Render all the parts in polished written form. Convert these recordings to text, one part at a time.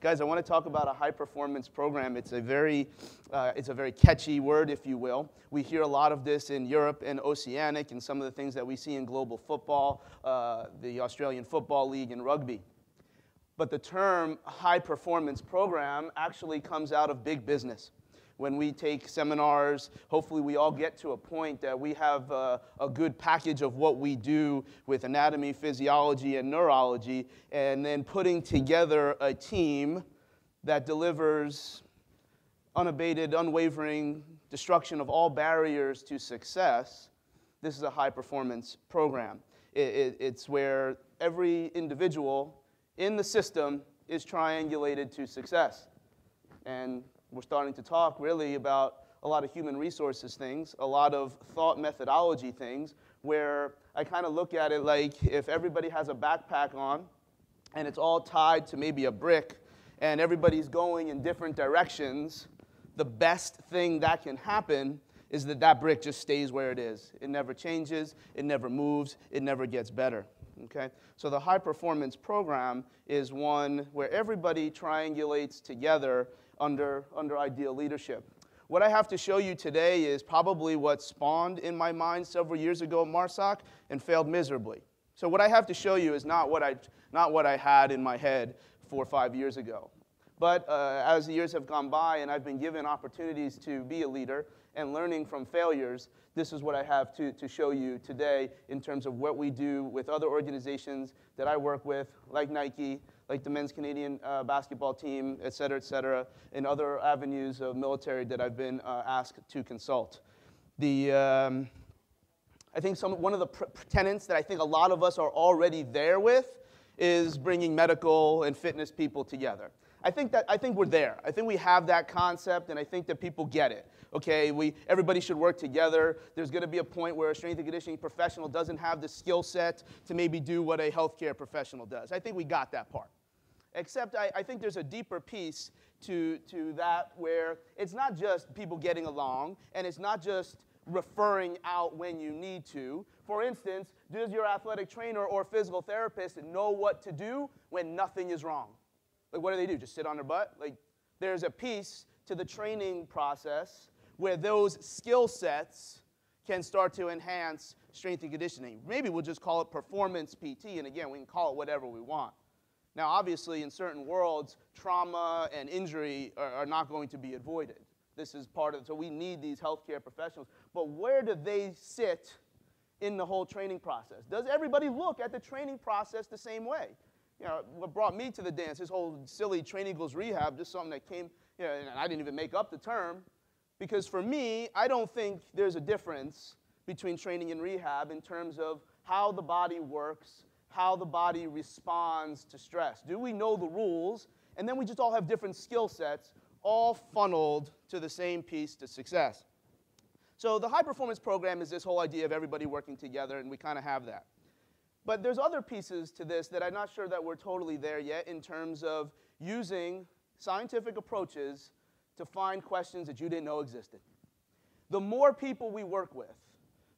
Guys, I want to talk about a high-performance program. It's a very catchy word, if you will. We hear a lot of this in Europe and Oceanic and some of the things that we see in global football, the Australian Football League and rugby. But the term high-performance program actually comes out of big business. When we take seminars, hopefully we all get to a point that we have a good package of what we do with anatomy, physiology, and neurology, and then putting together a team that delivers unabated, unwavering destruction of all barriers to success. This is a high-performance program. It's where every individual in the system is triangulated to success. And we're starting to talk really about a lot of human resources things, a lot of thought methodology things, where I kind of look at it like if everybody has a backpack on and it's all tied to maybe a brick and everybody's going in different directions, the best thing that can happen is that that brick just stays where it is. It never changes, it never moves, it never gets better. Okay? So the high-performance program is one where everybody triangulates together under ideal leadership. What I have to show you today is probably what spawned in my mind several years ago at MARSOC and failed miserably. So what I have to show you is not what I had in my head 4 or 5 years ago. But as the years have gone by and I've been given opportunities to be a leader and learning from failures, this is what I have to show you today in terms of what we do with other organizations that I work with, like Nike, like the men's Canadian basketball team, et cetera, and other avenues of military that I've been asked to consult. I think one of the tenets that I think a lot of us are already there with is bringing medical and fitness people together. I think we're there. I think we have that concept, and I think that people get it. Okay, everybody should work together. There's going to be a point where a strength and conditioning professional doesn't have the skill set to maybe do what a healthcare professional does. I think we got that part. Except I think there's a deeper piece to that where it's not just people getting along, and it's not just referring out when you need to. For instance, does your athletic trainer or physical therapist know what to do when nothing is wrong? Like, what do? Just sit on their butt? Like, there's a piece to the training process where those skill sets can start to enhance strength and conditioning. Maybe we'll just call it performance PT, and again, we can call it whatever we want. Now, obviously, in certain worlds, trauma and injury are not going to be avoided. This is part of it. So we need these healthcare professionals. But where do they sit in the whole training process? Does everybody look at the training process the same way? You know, what brought me to the dance, this whole silly training equals rehab, just something that came, you know, and I didn't even make up the term. Because for me, I don't think there's a difference between training and rehab in terms of how the body works, how the body responds to stress. Do we know the rules? And then we just all have different skill sets, all funneled to the same piece to success. So the high-performance program is this whole idea of everybody working together, and we kind of have that. But there's other pieces to this that I'm not sure that we're totally there yet in terms of using scientific approaches to find questions that you didn't know existed. The more people we work with,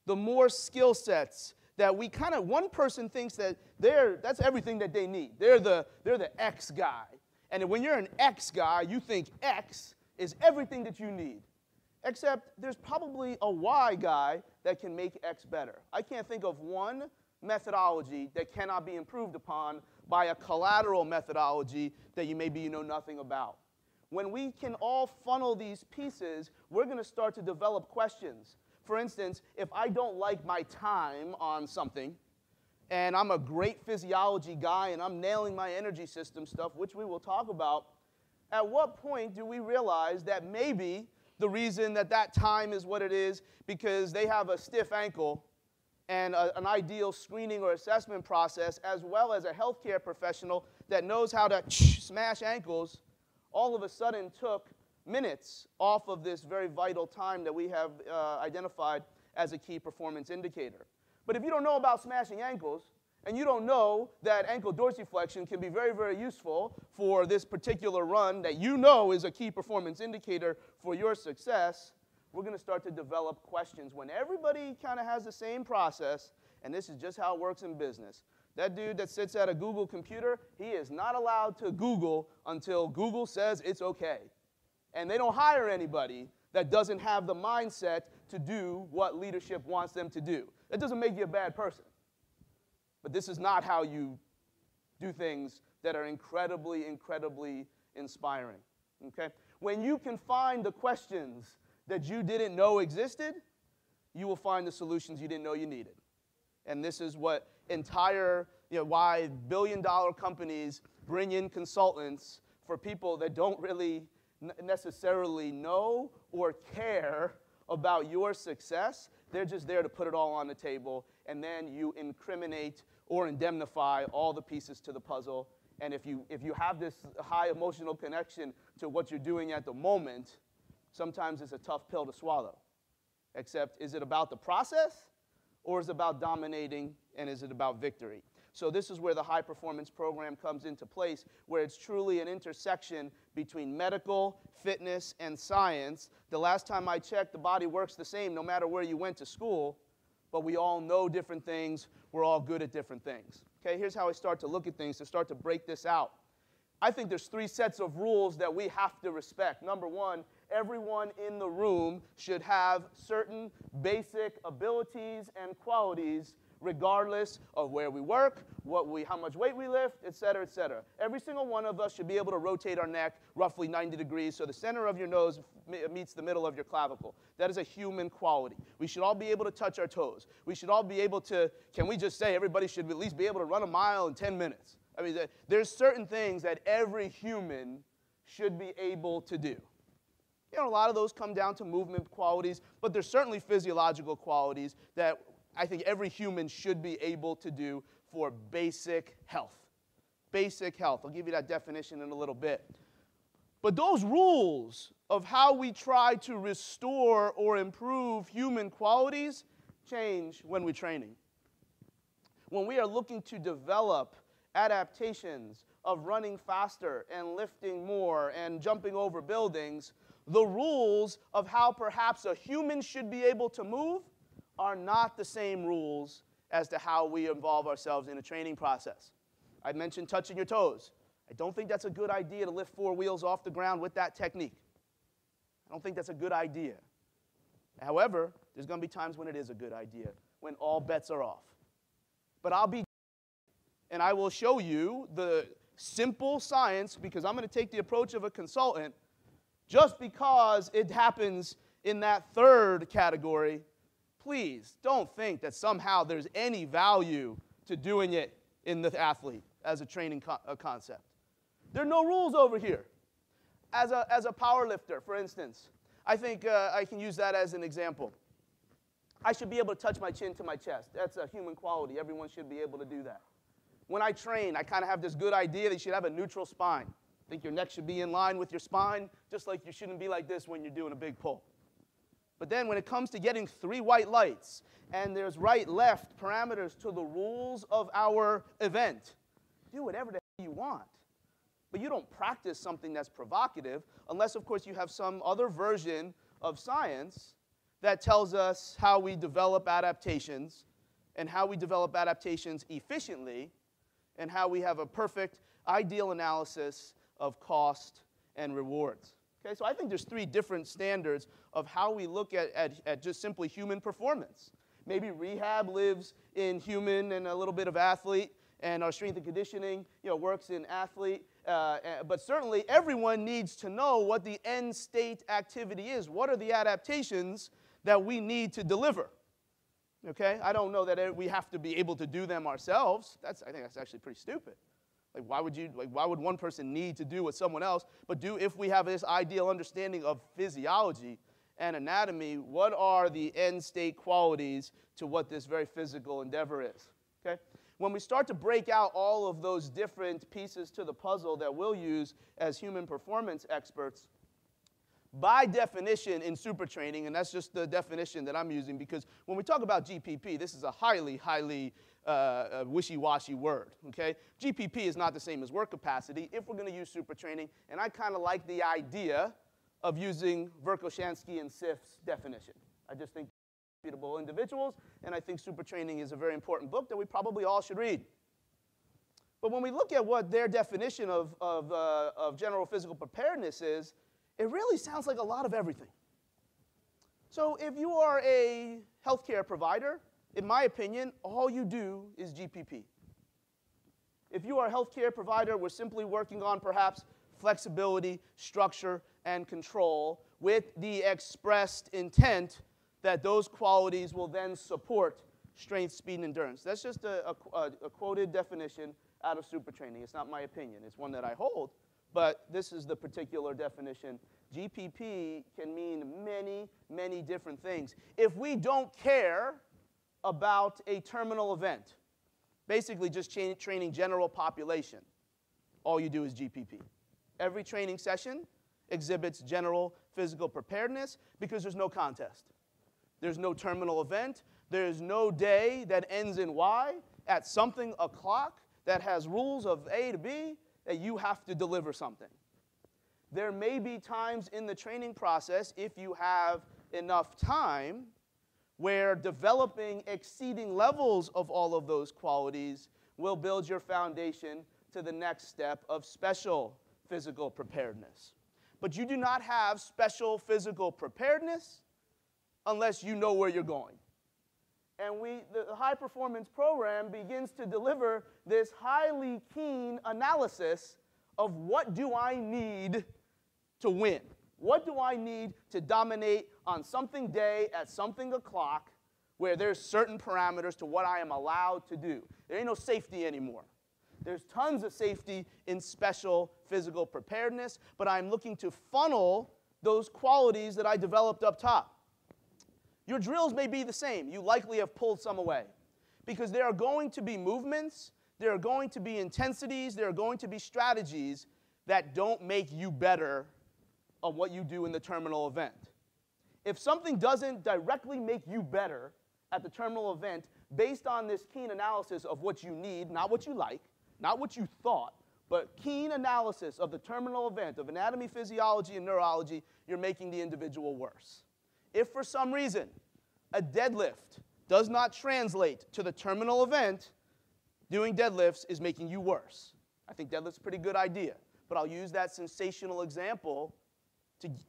the more skill sets that we kind of, one person thinks that that's everything that they need. They're the X guy. And when you're an X guy, you think X is everything that you need. Except there's probably a Y guy that can make X better. I can't think of one methodology that cannot be improved upon by a collateral methodology that you know nothing about. When we can all funnel these pieces, we're going to start to develop questions. For instance, if I don't like my time on something, and I'm a great physiology guy, and I'm nailing my energy system stuff, which we will talk about, at what point do we realize that maybe the reason that time is what it is because they have a stiff ankle and an ideal screening or assessment process, as well as a healthcare professional that knows how to smash ankles, all of a sudden took minutes off of this very vital time that we have identified as a key performance indicator. But if you don't know about smashing ankles, and you don't know that ankle dorsiflexion can be very, very useful for this particular run that you know is a key performance indicator for your success, we're going to start to develop questions. When everybody kind of has the same process, and this is just how it works in business, That dude that sits at a Google computer, he is not allowed to Google until Google says it's okay. And they don't hire anybody that doesn't have the mindset to do what leadership wants them to do. That doesn't make you a bad person. But this is not how you do things that are incredibly, incredibly inspiring. Okay? When you can find the questions that you didn't know existed, you will find the solutions you didn't know you needed. And this is what why billion-dollar companies bring in consultants for people that don't really necessarily know or care about your success. They're just there to put it all on the table, and then you incriminate or indemnify all the pieces to the puzzle. And if you have this high emotional connection to what you're doing at the moment, sometimes it's a tough pill to swallow. Except, is it about the process, or is it about dominating, and is it about victory? So this is where the high performance program comes into place, where it's truly an intersection between medical, fitness, and science. The last time I checked, the body works the same no matter where you went to school, but we all know different things. We're all good at different things. Okay, here's how I start to look at things, to start to break this out. I think there's 3 sets of rules that we have to respect. Number 1, everyone in the room should have certain basic abilities and qualities regardless of where we work, how much weight we lift, et cetera, et cetera. Every single one of us should be able to rotate our neck roughly 90 degrees so the center of your nose meets the middle of your clavicle. That is a human quality. We should all be able to touch our toes. We should all be able to, can we just say everybody should at least be able to run a mile in 10 minutes? I mean, there's certain things that every human should be able to do. A lot of those come down to movement qualities, but there's certainly physiological qualities that I think every human should be able to do for basic health. Basic health. I'll give you that definition in a little bit. But those rules of how we try to restore or improve human qualities change when we're training. When we are looking to develop adaptations of running faster and lifting more and jumping over buildings, the rules of how perhaps a human should be able to move are not the same rules as to how we involve ourselves in a training process. I mentioned touching your toes. I don't think that's a good idea to lift 4 wheels off the ground with that technique. I don't think that's a good idea. However, there's going to be times when it is a good idea, when all bets are off. But I'll be, and I will show you the simple science, because I'm going to take the approach of a consultant. Just because it happens in that 3rd category, please don't think that somehow there's any value to doing it in the athlete as a training concept. There are no rules over here. As a power lifter, for instance, I think I can use that as an example. I should be able to touch my chin to my chest. That's a human quality. Everyone should be able to do that. When I train, I kind of have this good idea that you should have a neutral spine. I think your neck should be in line with your spine, just like you shouldn't be like this when you're doing a big pull. But then when it comes to getting 3 white lights, and there's right-left parameters to the rules of our event, do whatever the hell you want. But you don't practice something that's provocative unless, of course, you have some other version of science that tells us how we develop adaptations and how we develop adaptations efficiently and how we have a perfect, ideal analysis of cost and rewards. Okay, so I think there's 3 different standards of how we look at just simply human performance. Maybe rehab lives in human and a little bit of athlete, and our strength and conditioning works in athlete. But certainly everyone needs to know what the end state activity is. What are the adaptations that we need to deliver? Okay, I don't know that we have to be able to do them ourselves. I think that's actually pretty stupid. Why would one person need to do what someone else, but do if we have this ideal understanding of physiology and anatomy, what are the end state qualities to what this very physical endeavor is? Okay? When we start to break out all of those different pieces to the puzzle that we'll use as human performance experts, by definition in super training, and that's just the definition that I'm using, because when we talk about GPP, this is a highly wishy-washy word, okay? GPP is not the same as work capacity if we're going to use super training, and I kind of like the idea of using Verkhoshansky and Sif's definition. I just think they're reputable individuals, and I think super training is a very important book that we probably all should read. But when we look at what their definition of general physical preparedness is, it really sounds like a lot of everything. So if you are a healthcare provider, in my opinion, all you do is GPP. If you are a healthcare provider, we're simply working on perhaps flexibility, structure, and control with the expressed intent that those qualities will then support strength, speed, and endurance. That's just a quoted definition out of super training. It's not my opinion. It's one that I hold, but this is the particular definition. GPP can mean many, many different things. If we don't care about a terminal event, basically just training general population, all you do is GPP. Every training session exhibits general physical preparedness because there's no contest. There's no terminal event. There's no day that ends in Y at something o'clock that has rules of A to B that you have to deliver something. There may be times in the training process, if you have enough time, where developing exceeding levels of all of those qualities will build your foundation to the next step of special physical preparedness. But you do not have special physical preparedness unless you know where you're going. And the high performance program begins to deliver this highly keen analysis of what do I need to win? What do I need to dominate on something day at something o'clock where there's certain parameters to what I am allowed to do? There ain't no safety anymore. There's tons of safety in special physical preparedness, but I'm looking to funnel those qualities that I developed up top. Your drills may be the same. You likely have pulled some away because there are going to be movements, there are going to be intensities, there are going to be strategies that don't make you better on what you do in the terminal event. If something doesn't directly make you better at the terminal event based on this keen analysis of what you need, not what you like, not what you thought, but keen analysis of the terminal event of anatomy, physiology, and neurology, you're making the individual worse. If for some reason a deadlift does not translate to the terminal event, doing deadlifts is making you worse. I think deadlift's a pretty good idea, but I'll use that sensational example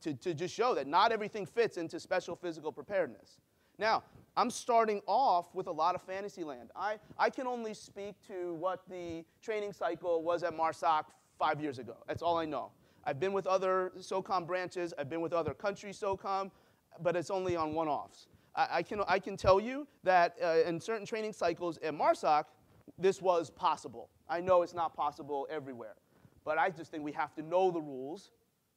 to just show that not everything fits into special physical preparedness. Now, I'm starting off with a lot of fantasy land. I can only speak to what the training cycle was at MARSOC 5 years ago. That's all I know. I've been with other SOCOM branches. I've been with other country SOCOM, but it's only on one-offs. I can tell you that in certain training cycles at MARSOC, this was possible. I know it's not possible everywhere, but I just think we have to know the rules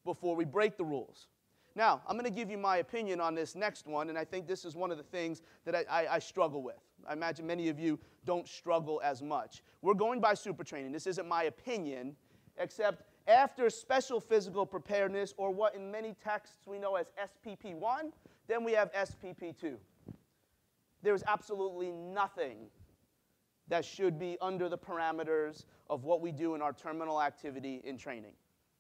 before we break the rules. Now, I'm going to give you my opinion on this next one, and I think this is one of the things that I struggle with. I imagine many of you don't struggle as much. We're going by super training. This isn't my opinion, except after special physical preparedness, or what in many texts we know as SPP1, then we have SPP2. There's absolutely nothing that should be under the parameters of what we do in our terminal activity in training.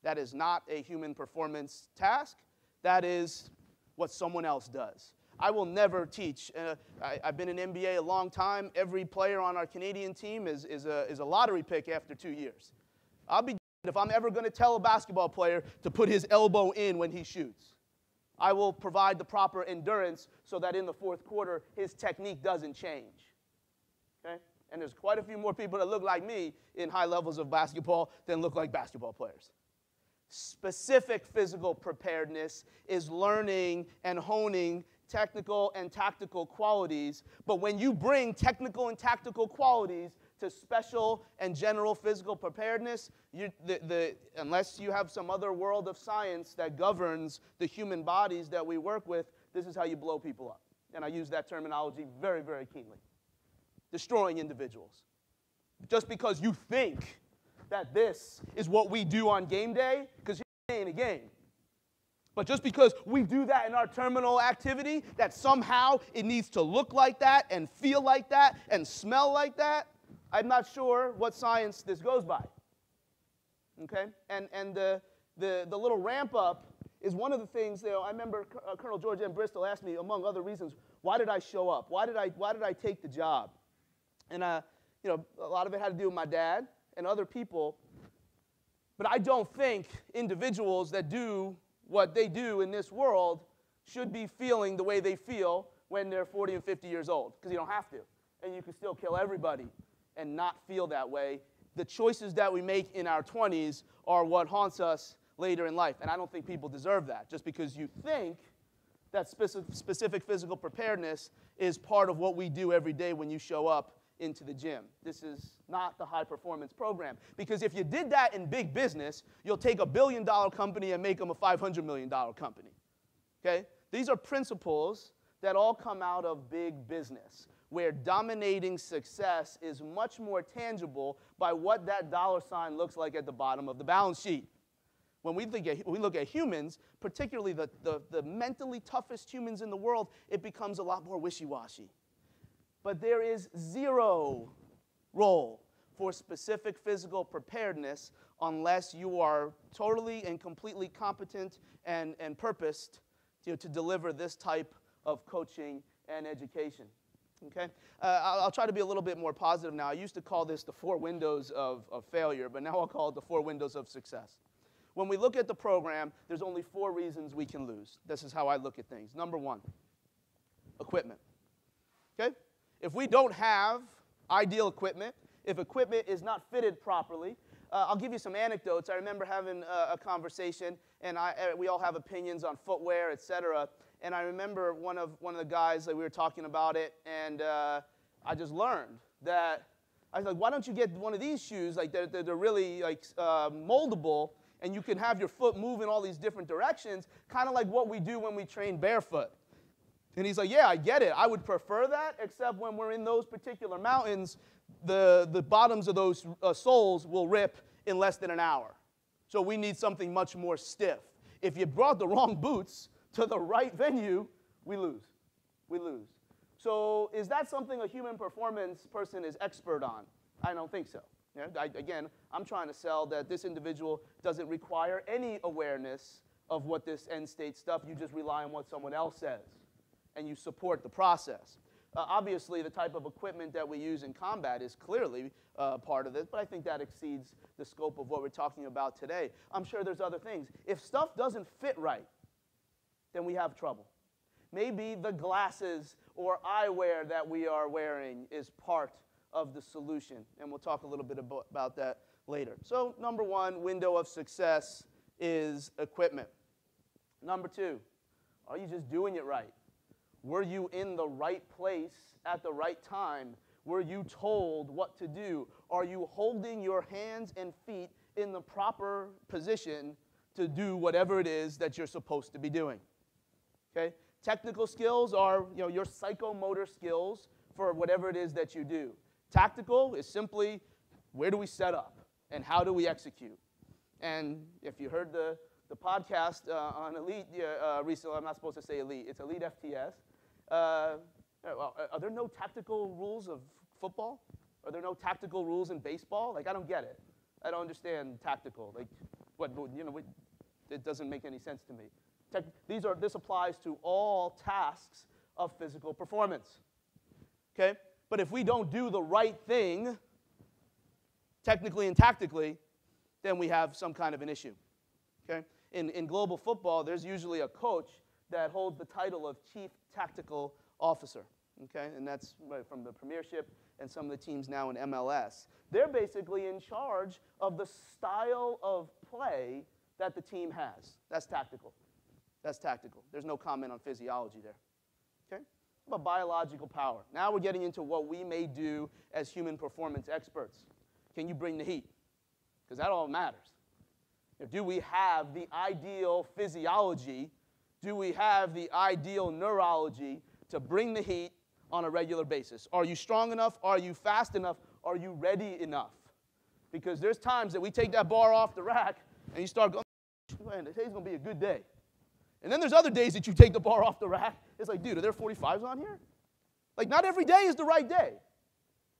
That is not a human performance task. That is what someone else does. I will never teach. I've been in NBA a long time. Every player on our Canadian team is a lottery pick after 2 years. I'll be if I'm ever going to tell a basketball player to put his elbow in when he shoots. I will provide the proper endurance so that in the fourth quarter, his technique doesn't change. Okay? And there's quite a few more people that look like me in high levels of basketball than look like basketball players. Specific physical preparedness is learning and honing technical and tactical qualities. But when you bring technical and tactical qualities to special and general physical preparedness, unless you have some other world of science that governs the human bodies that we work with, this is how you blow people up. And I use that terminology very, very keenly. Destroying individuals. Just because you think that this is what we do on game day, because you're playing a game. But just because we do that in our terminal activity, that somehow it needs to look like that and feel like that and smell like that, I'm not sure what science this goes by. Okay? And the little ramp up is one of the things, I remember Colonel George M. Bristol asked me, among other reasons, why did I show up? Why did I take the job? And a lot of it had to do with my dad. and other people, but I don't think individuals that do what they do in this world should be feeling the way they feel when they're 40 and 50 years old, because you don't have to. And you can still kill everybody and not feel that way. The choices that we make in our 20s are what haunts us later in life. And I don't think people deserve that. Just because you think that specific physical preparedness is part of what we do every day when you show up into the gym. This is not the high performance program. Because if you did that in big business, you'll take a $1 billion company and make them a $500 million company. Okay? These are principles that all come out of big business, where dominating success is much more tangible by what that dollar sign looks like at the bottom of the balance sheet. When we look at humans, particularly the mentally toughest humans in the world, it becomes a lot more wishy-washy. But there is zero role for specific physical preparedness unless you are totally and completely competent and purposed to deliver this type of coaching and education. Okay? I'll try to be a little bit more positive now. I used to call this the 4 windows of failure, but now I'll call it the 4 windows of success. When we look at the program, there's only 4 reasons we can lose. This is how I look at things. Number 1, equipment. Okay? If we don't have ideal equipment, if equipment is not fitted properly, I'll give you some anecdotes. I remember having a conversation, and we all have opinions on footwear, etc. And I remember one of the guys that we were talking about it, and I just learned that I was like, why don't you get one of these shoes? Like they're really like moldable, and you can have your foot move in all these different directions, kind of like what we do when we train barefoot. And he's like, yeah, I get it. I would prefer that, except when we're in those particular mountains, the bottoms of those soles will rip in less than an hour. So we need something much more stiff. If you brought the wrong boots to the right venue, we lose. We lose. So is that something a human performance person is expert on? I don't think so. You know, again, I'm trying to sell that this individual doesn't require any awareness of what this end state stuff. You just rely on what someone else says, and you support the process. Obviously, the type of equipment that we use in combat is clearly part of this, but I think that exceeds the scope of what we're talking about today. I'm sure there's other things. If stuff doesn't fit right, then we have trouble. Maybe the glasses or eyewear that we are wearing is part of the solution, and we'll talk a little bit about that later. So number 1, window of success is equipment. Number 2, are you just doing it right? Were you in the right place at the right time? Were you told what to do? Are you holding your hands and feet in the proper position to do whatever it is that you're supposed to be doing? Okay? Technical skills are, your psychomotor skills for whatever it is that you do. Tactical is simply, where do we set up and how do we execute? And if you heard the podcast on Elite recently, I'm not supposed to say Elite, it's Elite FTS. Are there no tactical rules of football? Are there no tactical rules in baseball? Like, I don't get it. I don't understand tactical. Like, it doesn't make any sense to me. This applies to all tasks of physical performance. Okay? But if we don't do the right thing, technically and tactically, then we have some kind of an issue. Okay? In global football, there's usually a coach that holds the title of Chief Tactical Officer. Okay? And that's from the Premiership and some of the teams now in MLS. They're basically in charge of the style of play that the team has. That's tactical. That's tactical. There's no comment on physiology there. Okay? How about biological power? Now we're getting into what we may do as human performance experts. Can you bring the heat? Because that all matters. Do we have the ideal physiology? Do we have the ideal neurology to bring the heat on a regular basis? Are you strong enough? Are you fast enough? Are you ready enough? Because there's times that we take that bar off the rack and you start going, man, today's going to be a good day. And then there's other days that you take the bar off the rack. It's like, dude, are there 45s on here? Like, not every day is the right day.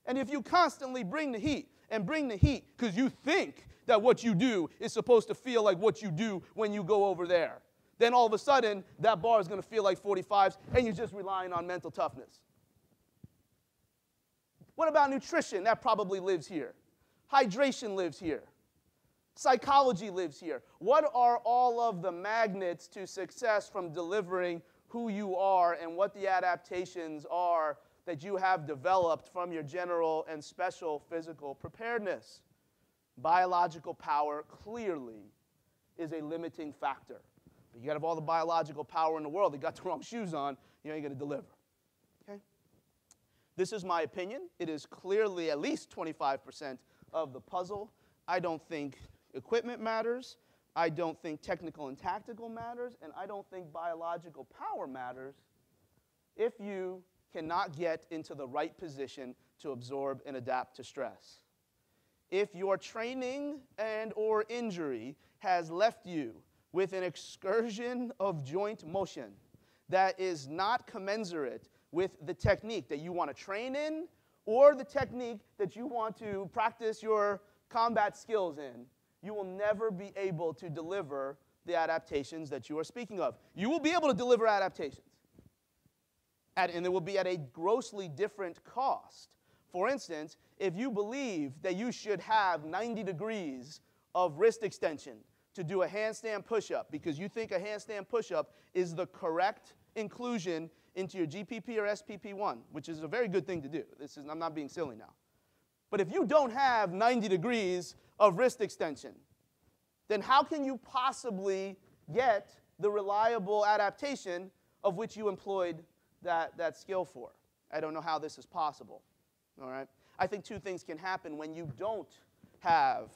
And if you constantly bring the heat and bring the heat because you think that what you do is supposed to feel like what you do when you go over there, then all of a sudden, that bar is going to feel like 45s, and you're just relying on mental toughness. What about nutrition? That probably lives here. Hydration lives here. Psychology lives here. What are all of the magnets to success from delivering who you are and what the adaptations are that you have developed from your general and special physical preparedness? Biological power clearly is a limiting factor. But you got to have all the biological power in the world. They got the wrong shoes on, you ain't going to deliver. Okay? This is my opinion. It is clearly at least 25% of the puzzle. I don't think equipment matters. I don't think technical and tactical matters. And I don't think biological power matters if you cannot get into the right position to absorb and adapt to stress. If your training and or injury has left you with an excursion of joint motion that is not commensurate with the technique that you want to train in or the technique that you want to practice your combat skills in, you will never be able to deliver the adaptations that you are speaking of. You will be able to deliver adaptations, and it will be at a grossly different cost. For instance, if you believe that you should have 90 degrees of wrist extension to do a handstand push-up because you think a handstand push-up is the correct inclusion into your GPP or SPP1, which is a very good thing to do. I'm not being silly now. But if you don't have 90 degrees of wrist extension, then how can you possibly get the reliable adaptation of which you employed that skill for? I don't know how this is possible. All right? I think two things can happen when you don't have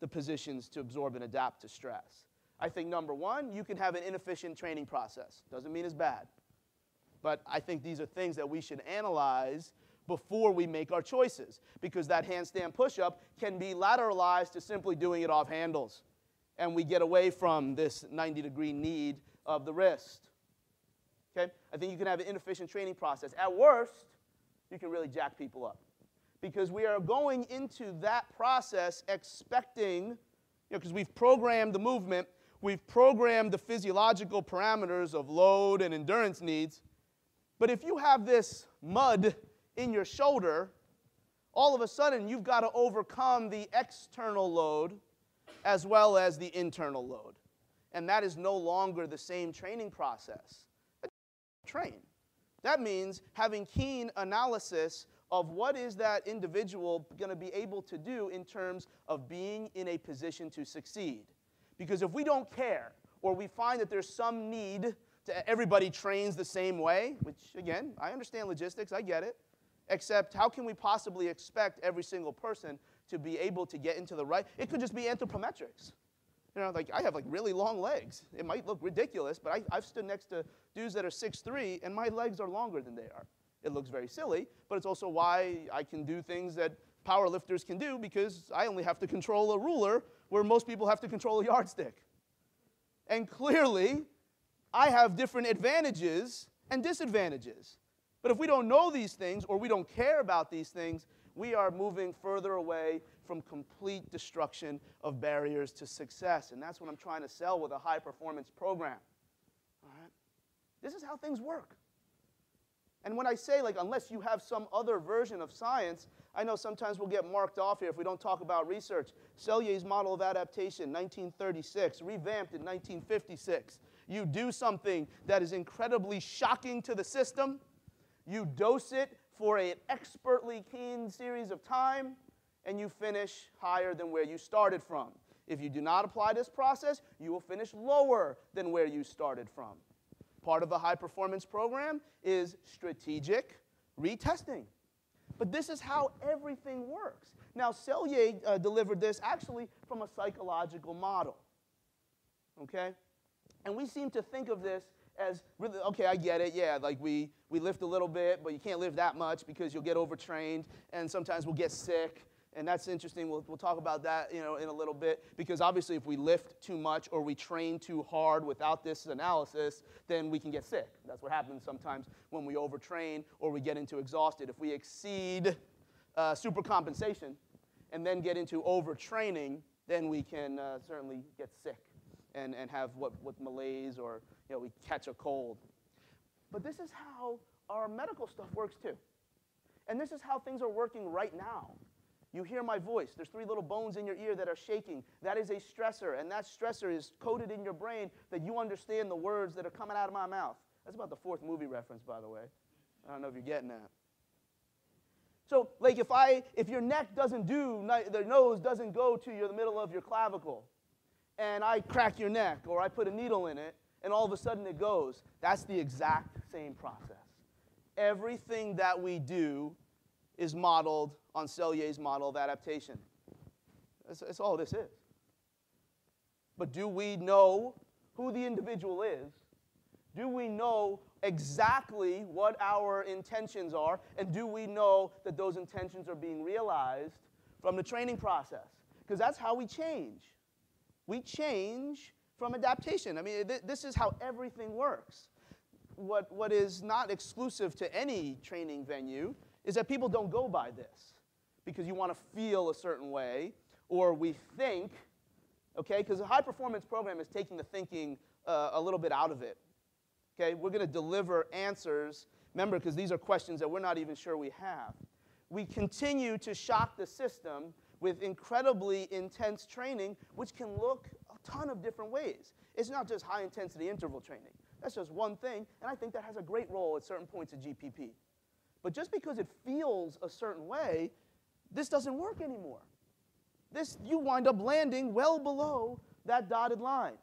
the positions to absorb and adapt to stress. I think, number one, you can have an inefficient training process. Doesn't mean it's bad. But I think these are things that we should analyze before we make our choices, because that handstand push-up can be lateralized to simply doing it off handles, and we get away from this 90-degree need of the wrist. Okay? I think you can have an inefficient training process. At worst, you can really jack people up, because we are going into that process expecting, because we've programmed the movement, we've programmed the physiological parameters of load and endurance needs, but if you have this mud in your shoulder, all of a sudden you've got to overcome the external load as well as the internal load. And that is no longer the same training process. Train. That means having keen analysis of what is that individual going to be able to do in terms of being in a position to succeed. Because if we don't care, or we find that there's some need to everybody trains the same way, which again, I understand logistics, I get it, except how can we possibly expect every single person to be able to get into the right? It could just be anthropometrics. You know, like I have like really long legs. It might look ridiculous, but I've stood next to dudes that are 6'3", and my legs are longer than they are. It looks very silly, but it's also why I can do things that power lifters can do, because I only have to control a ruler where most people have to control a yardstick. And clearly, I have different advantages and disadvantages. But if we don't know these things, or we don't care about these things, we are moving further away from complete destruction of barriers to success. And that's what I'm trying to sell with a high-performance program. All right? This is how things work. And when I say, like, unless you have some other version of science, I know sometimes we'll get marked off here if we don't talk about research. Sellier's model of adaptation, 1936, revamped in 1956. You do something that is incredibly shocking to the system. You dose it for an expertly keen series of time, and you finish higher than where you started from. If you do not apply this process, you will finish lower than where you started from. Part of the high-performance program is strategic retesting. But this is how everything works. Now, Selye delivered this actually from a psychological model. Okay? And we seem to think of this as, really, okay, I get it, yeah, like we lift a little bit, but you can't lift that much because you'll get overtrained, and sometimes we'll get sick, and that's interesting. We'll talk about that, in a little bit, because obviously if we lift too much or we train too hard without this analysis, then we can get sick. That's what happens sometimes when we overtrain or we get into exhausted. If we exceed supercompensation and then get into overtraining, then we can certainly get sick and have what malaise, or we catch a cold. But this is how our medical stuff works too. And this is how things are working right now. You hear my voice. There's 3 little bones in your ear that are shaking. That is a stressor, and that stressor is coded in your brain that you understand the words that are coming out of my mouth. That's about the 4th movie reference, by the way. I don't know if you're getting that. So, like, if your neck doesn't the nose doesn't go to the middle of your clavicle, and I crack your neck, or I put a needle in it, and all of a sudden it goes, that's the exact same process. Everything that we do is modeled on Selye's model of adaptation. That's all this is. But do we know who the individual is? Do we know exactly what our intentions are? And do we know that those intentions are being realized from the training process? Because that's how we change. We change from adaptation. I mean, this is how everything works. What is not exclusive to any training venue is that people don't go by this because you want to feel a certain way, or we think, okay, because a high-performance program is taking the thinking a little bit out of it. Okay, we're going to deliver answers, remember, because these are questions that we're not even sure we have. We continue to shock the system with incredibly intense training, which can look a ton of different ways. It's not just high-intensity interval training. That's just one thing, and I think that has a great role at certain points of GPP. But just because it feels a certain way, this doesn't work anymore. You wind up landing well below that dotted line.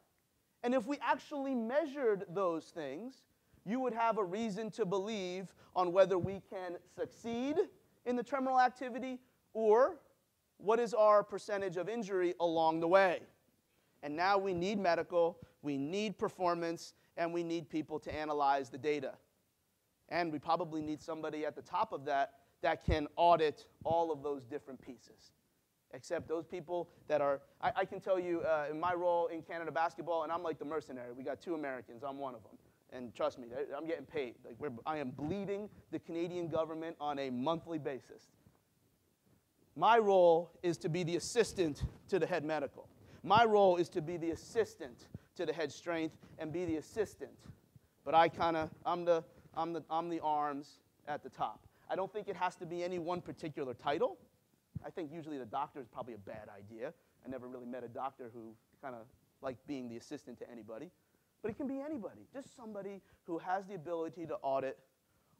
And if we actually measured those things, you would have a reason to believe on whether we can succeed in the terminal activity or what is our percentage of injury along the way. And now we need medical, we need performance, and we need people to analyze the data. And we probably need somebody at the top of that can audit all of those different pieces. Except those people that are, I can tell you in my role in Canada basketball, and I'm like the mercenary. We got 2 Americans, I'm one of them. And trust me, I'm getting paid. Like I am bleeding the Canadian government on a monthly basis. My role is to be the assistant to the head medical. My role is to be the assistant to the head strength and be the assistant. But I'm the arms at the top. I don't think it has to be any one particular title. I think usually the doctor is probably a bad idea. I never really met a doctor who kind of liked being the assistant to anybody. But it can be anybody, just somebody who has the ability to audit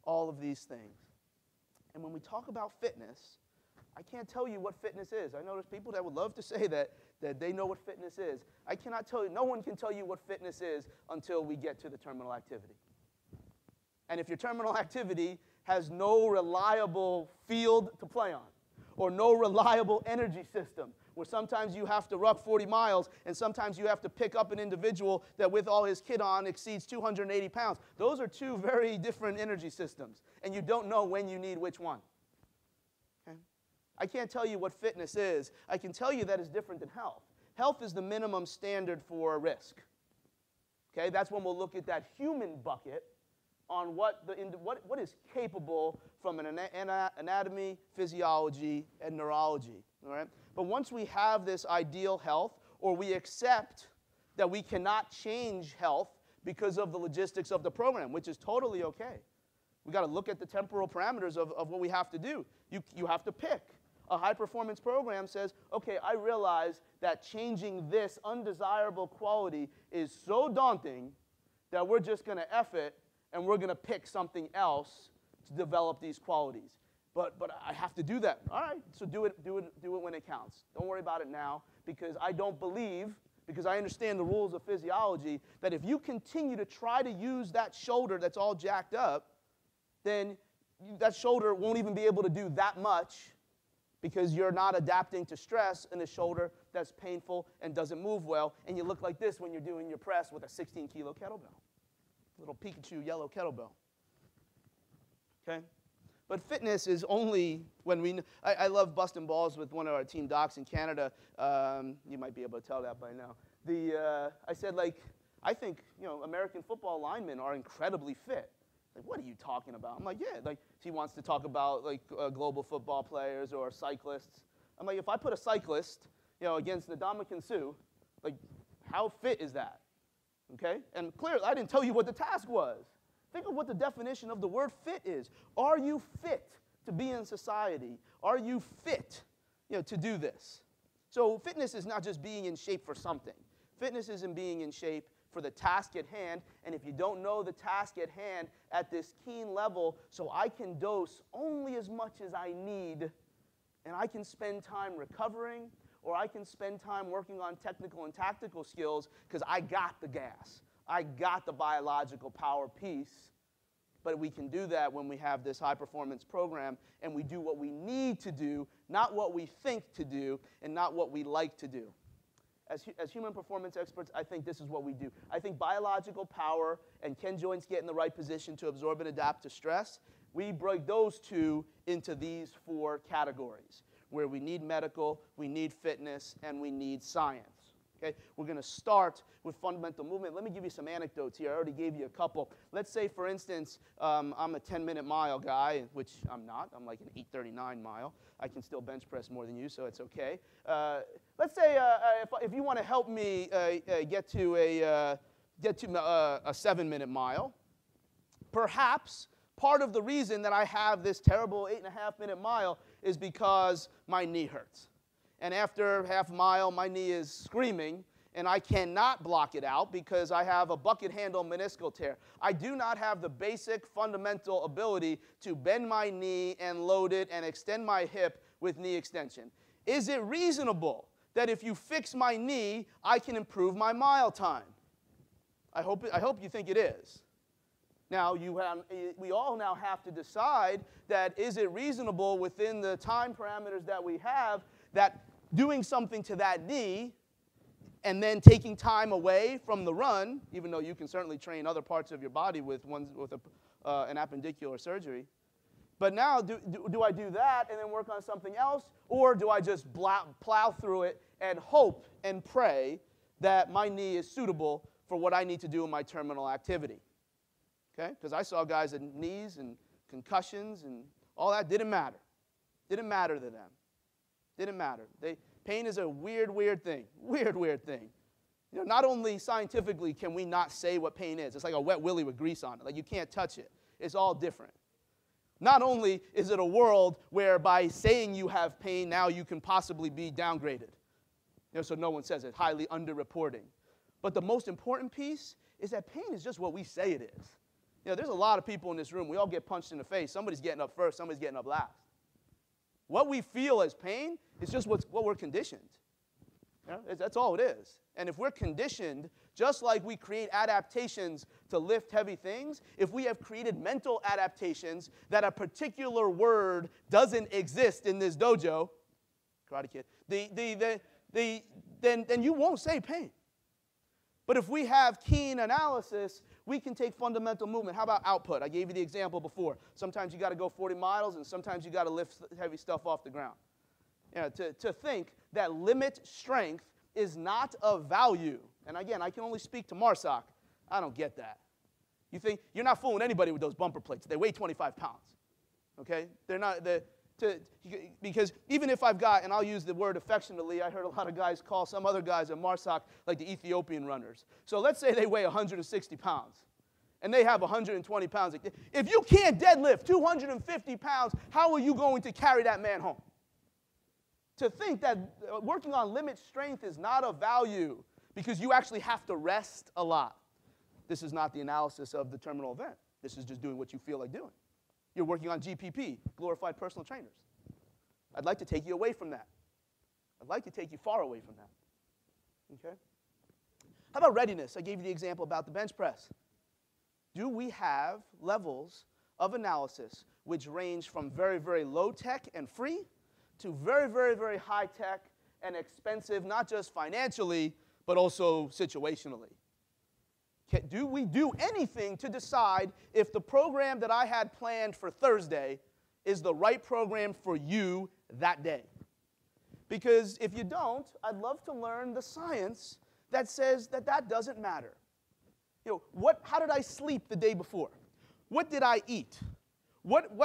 all of these things. And when we talk about fitness, I can't tell you what fitness is. I know there's people that would love to say that they know what fitness is. I cannot tell you, no one can tell you what fitness is until we get to the terminal activity. And if your terminal activity has no reliable field to play on, or no reliable energy system, where sometimes you have to ruck 40 miles, and sometimes you have to pick up an individual that with all his kit on exceeds 280 pounds. Those are 2 very different energy systems, and you don't know when you need which one. Okay? I can't tell you what fitness is. I can tell you that it's different than health. Health is the minimum standard for risk. Okay? That's when we'll look at that human bucket on what is capable from an anatomy, physiology, and neurology. All right? But once we have this ideal health, or we accept that we cannot change health because of the logistics of the program, which is totally okay. We've got to look at the temporal parameters of what we have to do. You have to pick. A high-performance program says, okay, I realize that changing this undesirable quality is so daunting that we're just going to F it, and we're going to pick something else to develop these qualities. But I have to do that. All right, so do it when it counts. Don't worry about it now, because I don't believe, because I understand the rules of physiology, that if you continue to try to use that shoulder that's all jacked up, then that shoulder won't even be able to do that much because you're not adapting to stress in a shoulder that's painful and doesn't move well, and you look like this when you're doing your press with a 16-kilo kettlebell. Little Pikachu yellow kettlebell. Okay? But fitness is only when I love busting balls with one of our team docs in Canada. You might be able to tell that by now. I said, I think, American football linemen are incredibly fit. Like, what are you talking about? I'm like, yeah. He wants to talk about, global football players or cyclists. I'm like, if I put a cyclist, against Ndamukong Suh, how fit is that? Okay? And clearly, I didn't tell you what the task was. Think of what the definition of the word fit is. Are you fit to be in society? Are you fit to do this. So fitness is not just being in shape for something. Fitness is in being in shape for the task at hand, and if you don't know the task at hand at this keen level, so I can dose only as much as I need, and I can spend time recovering, or I can spend time working on technical and tactical skills because I got the gas. I got the biological power piece. But we can do that when we have this high-performance program and we do what we need to do, not what we think to do, and not what we like to do. As human performance experts, I think this is what we do. I think biological power and can joints get in the right position to absorb and adapt to stress, we break those two into these 4 categories, where we need medical, we need fitness, and we need science. Okay? We're going to start with fundamental movement. Let me give you some anecdotes here. I already gave you a couple. Let's say, for instance, I'm a 10-minute mile guy, which I'm not. I'm like an 8:39 mile. I can still bench press more than you, so it's okay. Let's say if you want to help me get to a 7-minute mile, perhaps part of the reason that I have this terrible 8.5-minute mile is because my knee hurts. And after half a mile, my knee is screaming, and I cannot block it out because I have a bucket handle meniscal tear. I do not have the basic fundamental ability to bend my knee and load it and extend my hip with knee extension. Is it reasonable that if you fix my knee, I can improve my mile time? I hope you think it is. Now, we all now have to decide that is it reasonable within the time parameters that we have that doing something to that knee and then taking time away from the run, even though you can certainly train other parts of your body with an appendicular surgery. But now, do I do that and then work on something else, or do I just plow through it and hope and pray that my knee is suitable for what I need to do in my terminal activity? Okay? Because I saw guys with knees and concussions and all that didn't matter. Didn't matter to them. Didn't matter. Pain is a weird, weird thing. Weird, weird thing. Not only scientifically can we not say what pain is. It's like a wet willy with grease on it. Like you can't touch it. It's all different. Not only is it a world where by saying you have pain, now you can possibly be downgraded. So no one says it. Highly underreporting. But the most important piece is that pain is just what we say it is. There's a lot of people in this room. We all get punched in the face. Somebody's getting up first. Somebody's getting up last. What we feel as pain is just what we're conditioned. That's all it is. And if we're conditioned, just like we create adaptations to lift heavy things, if we have created mental adaptations that a particular word doesn't exist in this dojo, Karate Kid, then you won't say pain. But if we have keen analysis, we can take fundamental movement. How about output? I gave you the example before. Sometimes you got to go 40 miles, and sometimes you got to lift heavy stuff off the ground. To think that limit strength is not of value. And again, I can only speak to Marsoc. I don't get that. You think you're not fooling anybody with those bumper plates. They weigh 25 pounds. Okay? They're not because even if I've got, and I'll use the word affectionately, I heard a lot of guys call some other guys at Marsoc like the Ethiopian runners. So let's say they weigh 160 pounds, and they have 120 pounds. If you can't deadlift 250 pounds, how are you going to carry that man home? To think that working on limit strength is not of value because you actually have to rest a lot. This is not the analysis of the terminal event. This is just doing what you feel like doing. You're working on GPP, glorified personal trainers. I'd like to take you away from that. I'd like to take you far away from that. Okay? How about readiness? I gave you the example about the bench press. Do we have levels of analysis which range from very, very low tech and free to very, very, very high tech and expensive, not just financially, but also situationally? Do we do anything to decide if the program that I had planned for Thursday is the right program for you that day? Because if you don't, I'd love to learn the science that says that that doesn't matter. How did I sleep the day before? What did I eat?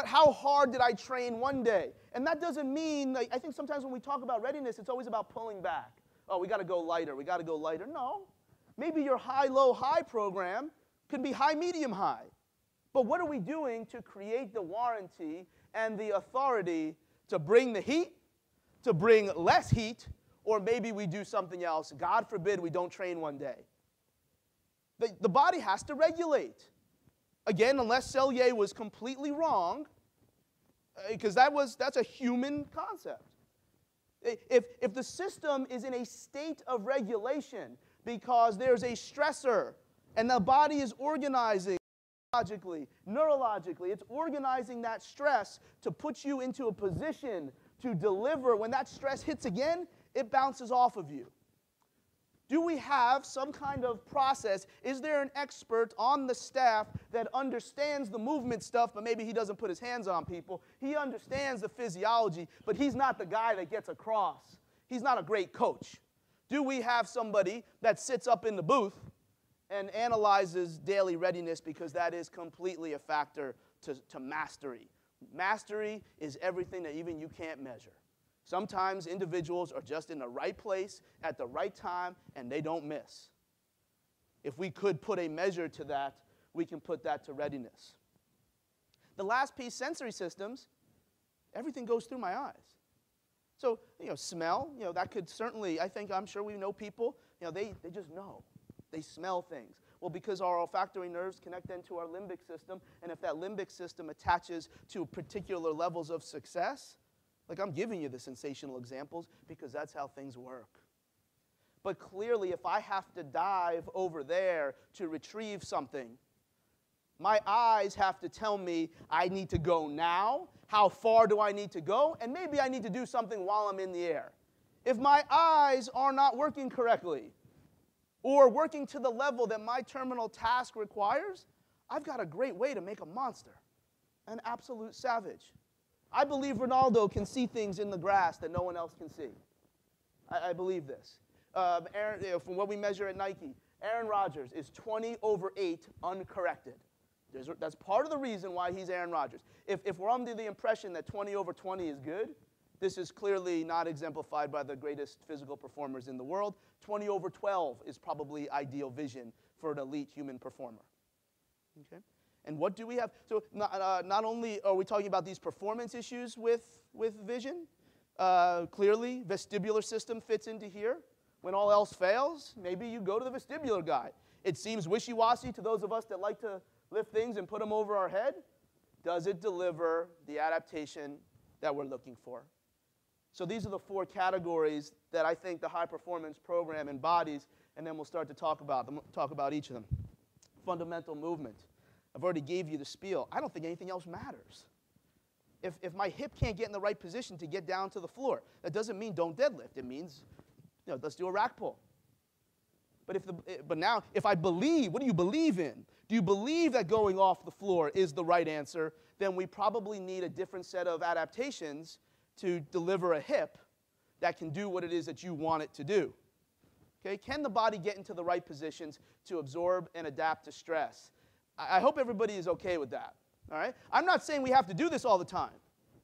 How hard did I train one day? And that doesn't mean, I think sometimes when we talk about readiness, it's always about pulling back. Oh, we got to go lighter. We got to go lighter. No. Maybe your high, low, high program could be high, medium, high. But what are we doing to create the warranty and the authority to bring the heat, to bring less heat, or maybe we do something else. God forbid we don't train one day. The body has to regulate. Again, unless Selye was completely wrong, because that's a human concept. If the system is in a state of regulation because there's a stressor and the body is organizing neurologically, it's organizing that stress to put you into a position to deliver. When that stress hits again, it bounces off of you. Do we have some kind of process? Is there an expert on the staff that understands the movement stuff, but maybe he doesn't put his hands on people? He understands the physiology, but he's not the guy that gets across. He's not a great coach. Do we have somebody that sits up in the booth and analyzes daily readiness, because that is completely a factor to mastery? Mastery is everything that even you can't measure. Sometimes individuals are just in the right place at the right time, and they don't miss. If we could put a measure to that, we can put that to readiness. The last piece, sensory systems, everything goes through my eyes. So, smell, that could certainly, I'm sure we know people, they just know. They smell things. Well, because our olfactory nerves connect then to our limbic system, and if that limbic system attaches to particular levels of success, like I'm giving you the sensational examples because that's how things work. But clearly, if I have to dive over there to retrieve something, my eyes have to tell me I need to go now, how far do I need to go, and maybe I need to do something while I'm in the air. If my eyes are not working correctly, or working to the level that my terminal task requires, I've got a great way to make a monster, an absolute savage. I believe Ronaldo can see things in the grass that no one else can see. I believe this. From what we measure at Nike, Aaron Rodgers is 20/8 uncorrected. That's part of the reason why he's Aaron Rodgers. If we're under the impression that 20/20 is good, this is clearly not exemplified by the greatest physical performers in the world. 20/12 is probably ideal vision for an elite human performer. Okay? And what do we have? So not only are we talking about these performance issues with vision, clearly vestibular system fits into here. When all else fails, maybe you go to the vestibular guy. It seems wishy-washy to those of us that like to lift things and put them over our head. Does it deliver the adaptation that we're looking for? So these are the 4 categories that I think the high-performance program embodies, and then we'll start to talk about each of them. Fundamental movement. I've already gave you the spiel. I don't think anything else matters. If my hip can't get in the right position to get down to the floor, that doesn't mean don't deadlift. It means, let's do a rack pull. But now, if I believe, what do you believe in? Do you believe that going off the floor is the right answer? Then we probably need a different set of adaptations to deliver a hip that can do what it is that you want it to do. Okay? Can the body get into the right positions to absorb and adapt to stress? I hope everybody is okay with that. All right? I'm not saying we have to do this all the time,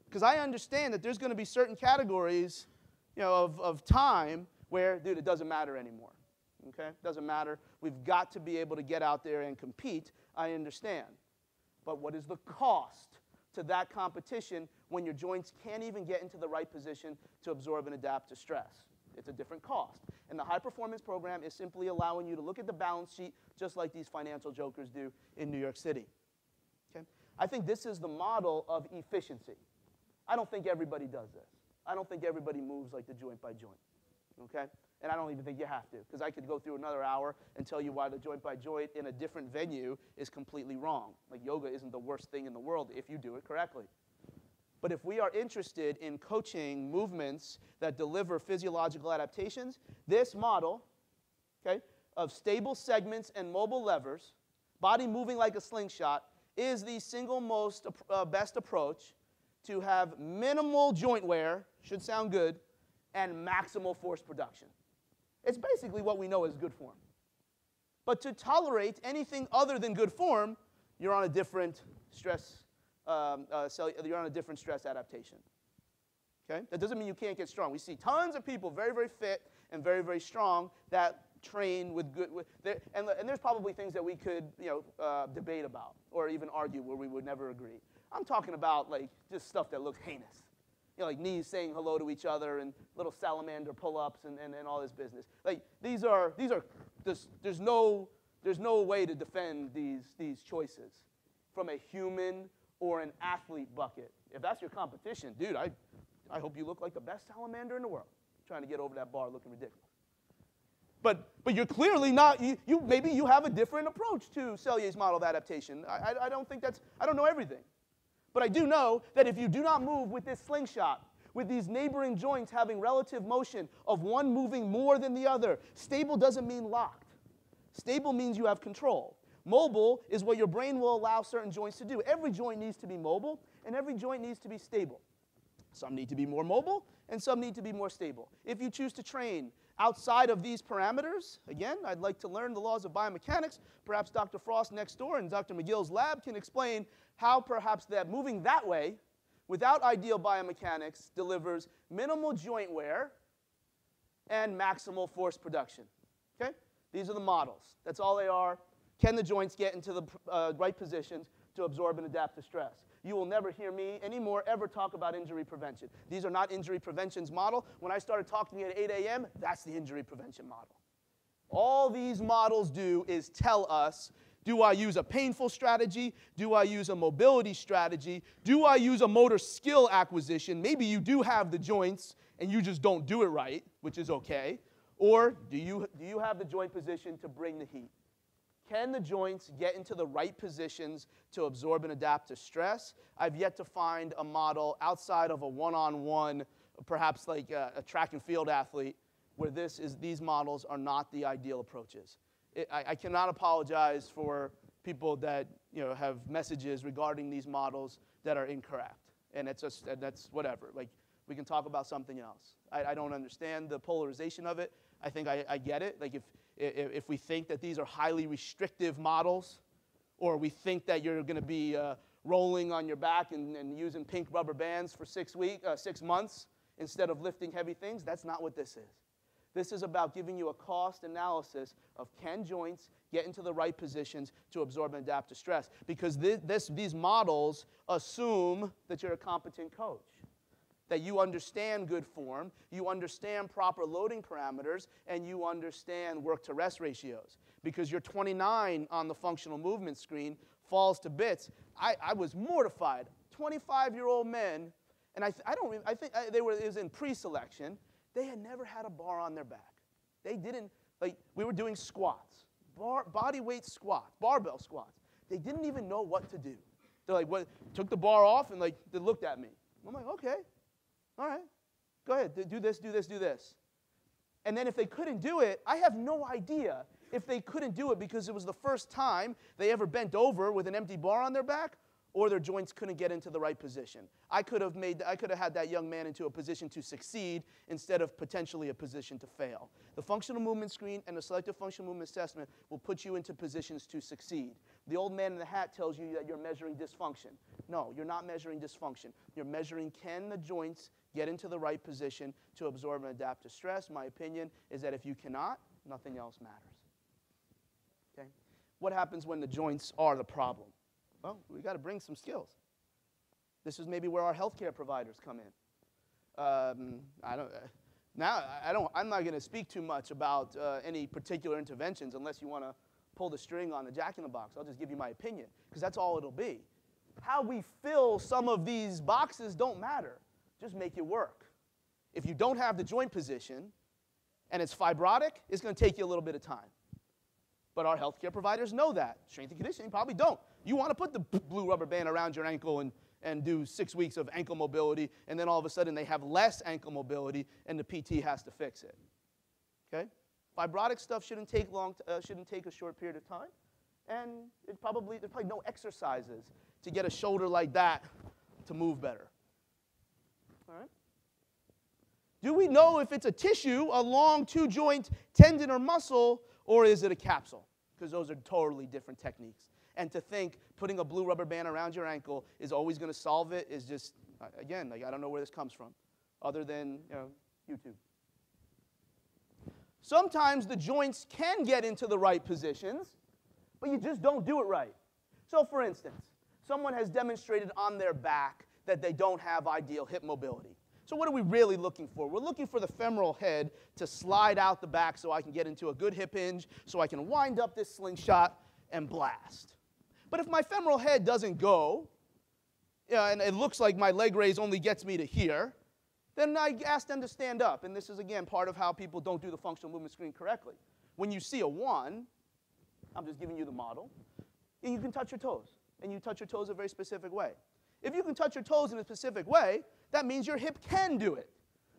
because I understand that there's going to be certain categories, of time where, dude, it doesn't matter anymore. Okay? It doesn't matter. We've got to be able to get out there and compete. I understand. But what is the cost to that competition when your joints can't even get into the right position to absorb and adapt to stress? It's a different cost. And the high-performance program is simply allowing you to look at the balance sheet just like these financial jokers do in New York City. Okay? I think this is the model of efficiency. I don't think everybody does this. I don't think everybody moves like the joint by joint. Okay? And I don't even think you have to, because I could go through another hour and tell you why the joint by joint in a different venue is completely wrong. Like yoga isn't the worst thing in the world if you do it correctly. But if we are interested in coaching movements that deliver physiological adaptations, this model, okay, of stable segments and mobile levers, body moving like a slingshot, is the single most best approach to have minimal joint wear, should sound good, and maximal force production. It's basically what we know as good form. But to tolerate anything other than good form, you're on a different stress you're on a different stress adaptation. Okay? That doesn't mean you can't get strong. We see tons of people very, very fit and very, very strong that train with good. And there's probably things that we could debate about or even argue where we would never agree. I'm talking about like just stuff that looks heinous. like knees saying hello to each other and little salamander pull-ups and all this business. Like these are just, there's no way to defend these choices from a human or an athlete bucket. If that's your competition, dude, I hope you look like the best salamander in the world, trying to get over that bar looking ridiculous. But you're clearly not, maybe you have a different approach to Selye's model of adaptation. I don't know everything. But I do know that if you do not move with this slingshot, with these neighboring joints having relative motion of one moving more than the other, stable doesn't mean locked. Stable means you have control. Mobile is what your brain will allow certain joints to do. Every joint needs to be mobile, and every joint needs to be stable. Some need to be more mobile, and some need to be more stable. If you choose to train outside of these parameters, again, I'd like to learn the laws of biomechanics. Perhaps Dr. Frost next door in Dr. McGill's lab can explain how perhaps that moving that way without ideal biomechanics delivers minimal joint wear and maximal force production. Okay? These are the models. That's all they are. Can the joints get into the right positions to absorb and adapt to stress? You will never hear me anymore ever talk about injury prevention. These are not injury prevention's model. When I started talking at 8 a.m., that's the injury prevention model. All these models do is tell us, do I use a painful strategy? Do I use a mobility strategy? Do I use a motor skill acquisition? Maybe you do have the joints and you just don't do it right, which is okay. Or do you have the joint position to bring the heat? Can the joints get into the right positions to absorb and adapt to stress? I've yet to find a model outside of a one-on-one, perhaps like a track and field athlete, where these models are not the ideal approaches. I cannot apologize for people that have messages regarding these models that are incorrect, and that's whatever. Like, we can talk about something else. I don't understand the polarization of it. I think I get it. Like if we think that these are highly restrictive models, or we think that you're going to be rolling on your back and using pink rubber bands for 6 months instead of lifting heavy things, that's not what this is. This is about giving you a cost analysis of can joints get into the right positions to absorb and adapt to stress. Because these models assume that you're a competent coach, that you understand good form, you understand proper loading parameters, and you understand work-to-rest ratios. Because your 29 on the functional movement screen falls to bits. I was mortified. 25-year-old men, and I think it was in pre-selection. They had never had a bar on their back. They didn't, like, we were doing squats, body weight squats, barbell squats. They didn't even know what to do. They're like, what? Took the bar off and like they looked at me. I'm like, okay, all right, go ahead, do this, do this, do this. And then if they couldn't do it, I have no idea if they couldn't do it because it was the first time they ever bent over with an empty bar on their back, or their joints couldn't get into the right position. I could have had that young man into a position to succeed instead of potentially a position to fail. The functional movement screen and the selective functional movement assessment will put you into positions to succeed. The old man in the hat tells you that you're measuring dysfunction. No, you're not measuring dysfunction. You're measuring can the joints get into the right position to absorb and adapt to stress. My opinion is that if you cannot, nothing else matters. Okay? What happens when the joints are the problem? Well, we got to bring some skills. This is maybe where our healthcare providers come in. I'm not going to speak too much about any particular interventions unless you want to pull the string on the Jack-in-the-Box. I'll just give you my opinion, because that's all it'll be. How we fill some of these boxes don't matter. Just make it work. If you don't have the joint position and it's fibrotic, it's going to take you a little bit of time. But our healthcare providers know that. Strength and conditioning probably don't. You want to put the blue rubber band around your ankle and do 6 weeks of ankle mobility, and then all of a sudden they have less ankle mobility, and the PT has to fix it. Okay? Fibrotic stuff shouldn't take a short period of time, and there's probably no exercises to get a shoulder like that to move better. All right? Do we know if it's a tissue, a long two-joint tendon or muscle, or is it a capsule? Because those are totally different techniques. And to think putting a blue rubber band around your ankle is always going to solve it is just, again, like, I don't know where this comes from, other than YouTube. Sometimes the joints can get into the right positions, but you just don't do it right. So, for instance, someone has demonstrated on their back that they don't have ideal hip mobility. So what are we really looking for? We're looking for the femoral head to slide out the back so I can get into a good hip hinge, so I can wind up this slingshot and blast. But if my femoral head doesn't go, and it looks like my leg raise only gets me to here, then I ask them to stand up. And this is, again, part of how people don't do the functional movement screen correctly. When you see a 1, I'm just giving you the model, and you can touch your toes. And you touch your toes a very specific way. If you can touch your toes in a specific way, that means your hip can do it.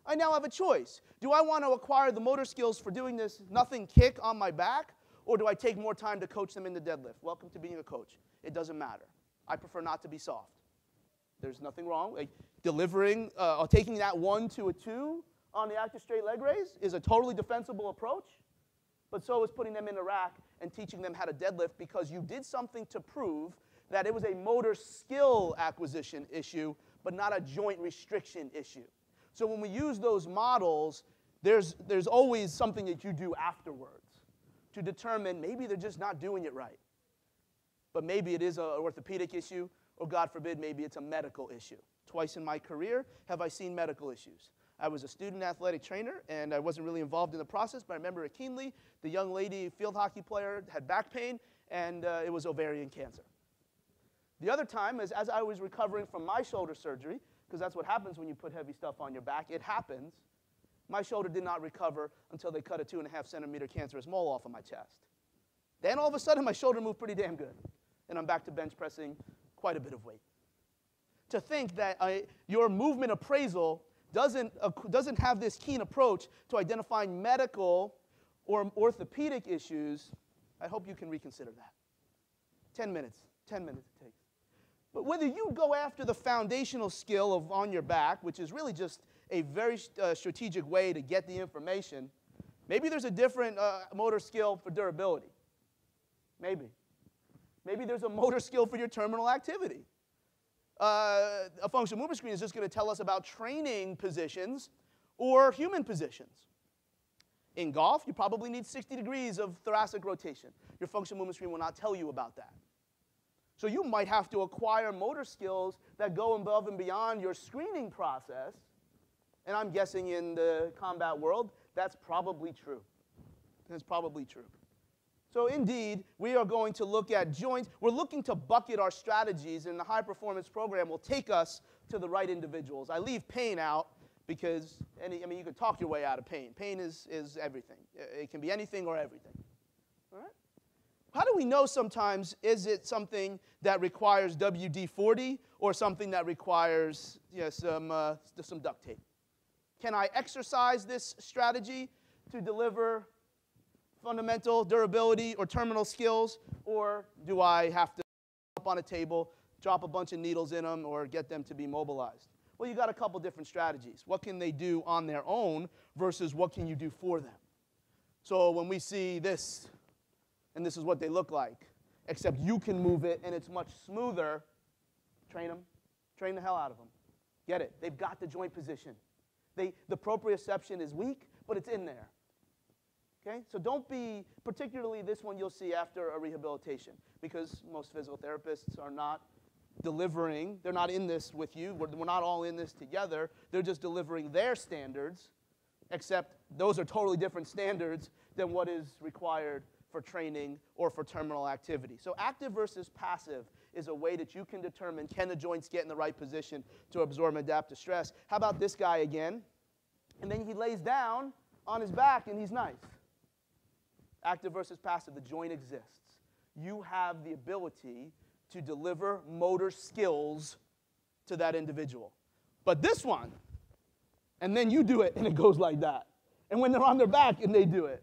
I now have a choice. Do I want to acquire the motor skills for doing this nothing kick on my back, or do I take more time to coach them in the deadlift? Welcome to being a coach. It doesn't matter. I prefer not to be soft. There's nothing wrong. Like delivering, taking that 1 to a 2 on the active straight leg raise is a totally defensible approach, but so is putting them in the rack and teaching them how to deadlift because you did something to prove that it was a motor skill acquisition issue, but not a joint restriction issue. So when we use those models, there's always something that you do afterwards to determine maybe they're just not doing it right. But maybe it is an orthopedic issue, or God forbid, maybe it's a medical issue. Twice in my career have I seen medical issues. I was a student athletic trainer, and I wasn't really involved in the process, but I remember it keenly. The young lady field hockey player had back pain, and it was ovarian cancer. The other time is as I was recovering from my shoulder surgery, because that's what happens when you put heavy stuff on your back. It happens. My shoulder did not recover until they cut a 2.5 centimeter cancerous mole off of my chest. Then all of a sudden, my shoulder moved pretty damn good, and I'm back to bench pressing quite a bit of weight. To think that your movement appraisal doesn't have this keen approach to identifying medical or orthopedic issues, I hope you can reconsider that. 10 minutes it takes. But whether you go after the foundational skill of on your back, which is really just a very strategic way to get the information, maybe there's a different motor skill for durability. Maybe. Maybe there's a motor skill for your terminal activity. A functional movement screen is just going to tell us about training positions or human positions. In golf, you probably need 60 degrees of thoracic rotation. Your functional movement screen will not tell you about that. So you might have to acquire motor skills that go above and beyond your screening process. And I'm guessing in the combat world, that's probably true. That's probably true. So indeed, we are going to look at joints. We're looking to bucket our strategies, and the high-performance program will take us to the right individuals. I leave pain out because, you can talk your way out of pain. Pain is everything. It can be anything or everything. All right? How do we know sometimes, is it something that requires WD-40 or something that requires some duct tape? Can I exercise this strategy to deliver fundamental durability or terminal skills, or do I have to up on a table, drop a bunch of needles in them, or get them to be mobilized? Well, you got a couple different strategies. What can they do on their own versus what can you do for them? So when we see this, and this is what they look like, except you can move it and it's much smoother, train them. Train the hell out of them. Get it. They've got the joint position. The proprioception is weak, but it's in there. Okay? So don't be, particularly this one you'll see after a rehabilitation, because most physical therapists are not delivering, they're not in this with you, we're not all in this together, they're just delivering their standards, except those are totally different standards than what is required for training or for terminal activity. So active versus passive is a way that you can determine, can the joints get in the right position to absorb and adapt to stress? How about this guy again? And then he lays down on his back and he's nice. Active versus passive, the joint exists. You have the ability to deliver motor skills to that individual. But this one, and then you do it and it goes like that. And when they're on their back and they do it,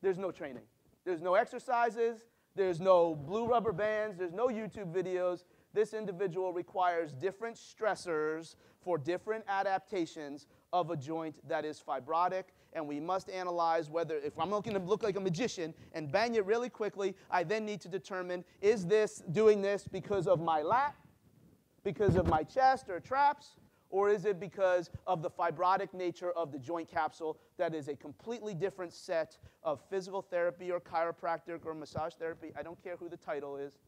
there's no training. There's no exercises, there's no blue rubber bands, there's no YouTube videos. This individual requires different stressors for different adaptations of a joint that is fibrotic, and we must analyze whether, if I'm looking to look like a magician and bang it really quickly, I then need to determine, is this doing this because of my lat, because of my chest or traps, or is it because of the fibrotic nature of the joint capsule that is a completely different set of physical therapy or chiropractic or massage therapy? I don't care who the title is.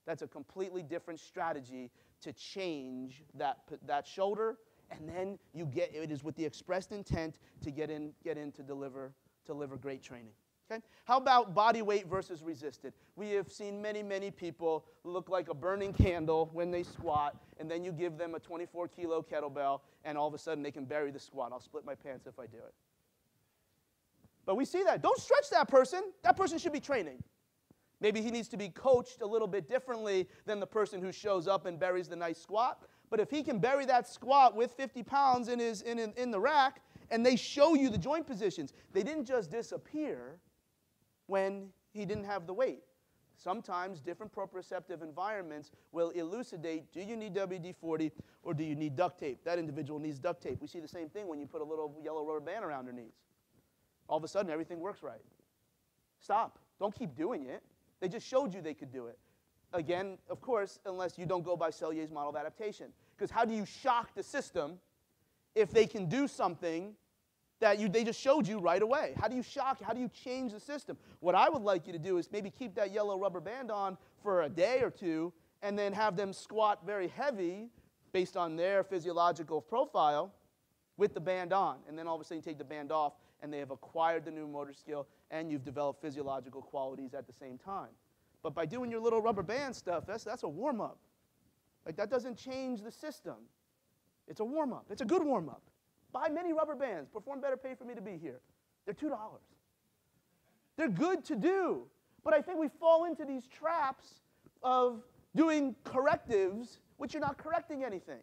That's a completely different strategy to change that shoulder and then you get, it is with the expressed intent to get in to deliver great training. Okay? How about body weight versus resisted? We have seen many people look like a burning candle when they squat, and then you give them a 24-kilo kettlebell, and all of a sudden they can bury the squat. I'll split my pants if I do it. But we see that. Don't stretch that person. That person should be training. Maybe he needs to be coached a little bit differently than the person who shows up and buries the nice squat. But if he can bury that squat with 50 pounds in the rack, and they show you the joint positions, they didn't just disappear when he didn't have the weight. Sometimes different proprioceptive environments will elucidate, do you need WD-40 or do you need duct tape? That individual needs duct tape. We see the same thing when you put a little yellow rubber band around their knees. All of a sudden, everything works right. Stop. Don't keep doing it. They just showed you they could do it. Again, of course, unless you don't go by Selye's model of adaptation. Because how do you shock the system if they can do something that they just showed you right away? How do you shock? How do you change the system? What I would like you to do is maybe keep that yellow rubber band on for a day or two and then have them squat very heavy based on their physiological profile with the band on. And then all of a sudden you take the band off and they have acquired the new motor skill and you've developed physiological qualities at the same time. But by doing your little rubber band stuff, that's a warm-up. Like, that doesn't change the system. It's a warm-up. It's a good warm-up. Buy many rubber bands. Perform Better, pay for me to be here. They're $2. They're good to do. But I think we fall into these traps of doing correctives, which you're not correcting anything.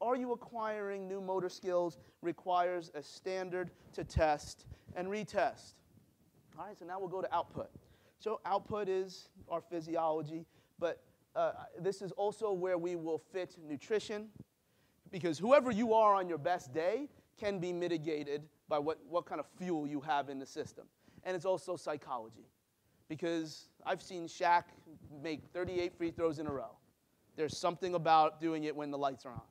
Are you acquiring new motor skills? Requires a standard to test and retest. All right, so now we'll go to output. So output is our physiology, but this is also where we will fit nutrition, because whoever you are on your best day can be mitigated by what kind of fuel you have in the system. And it's also psychology, because I've seen Shaq make 38 free throws in a row. There's something about doing it when the lights are on.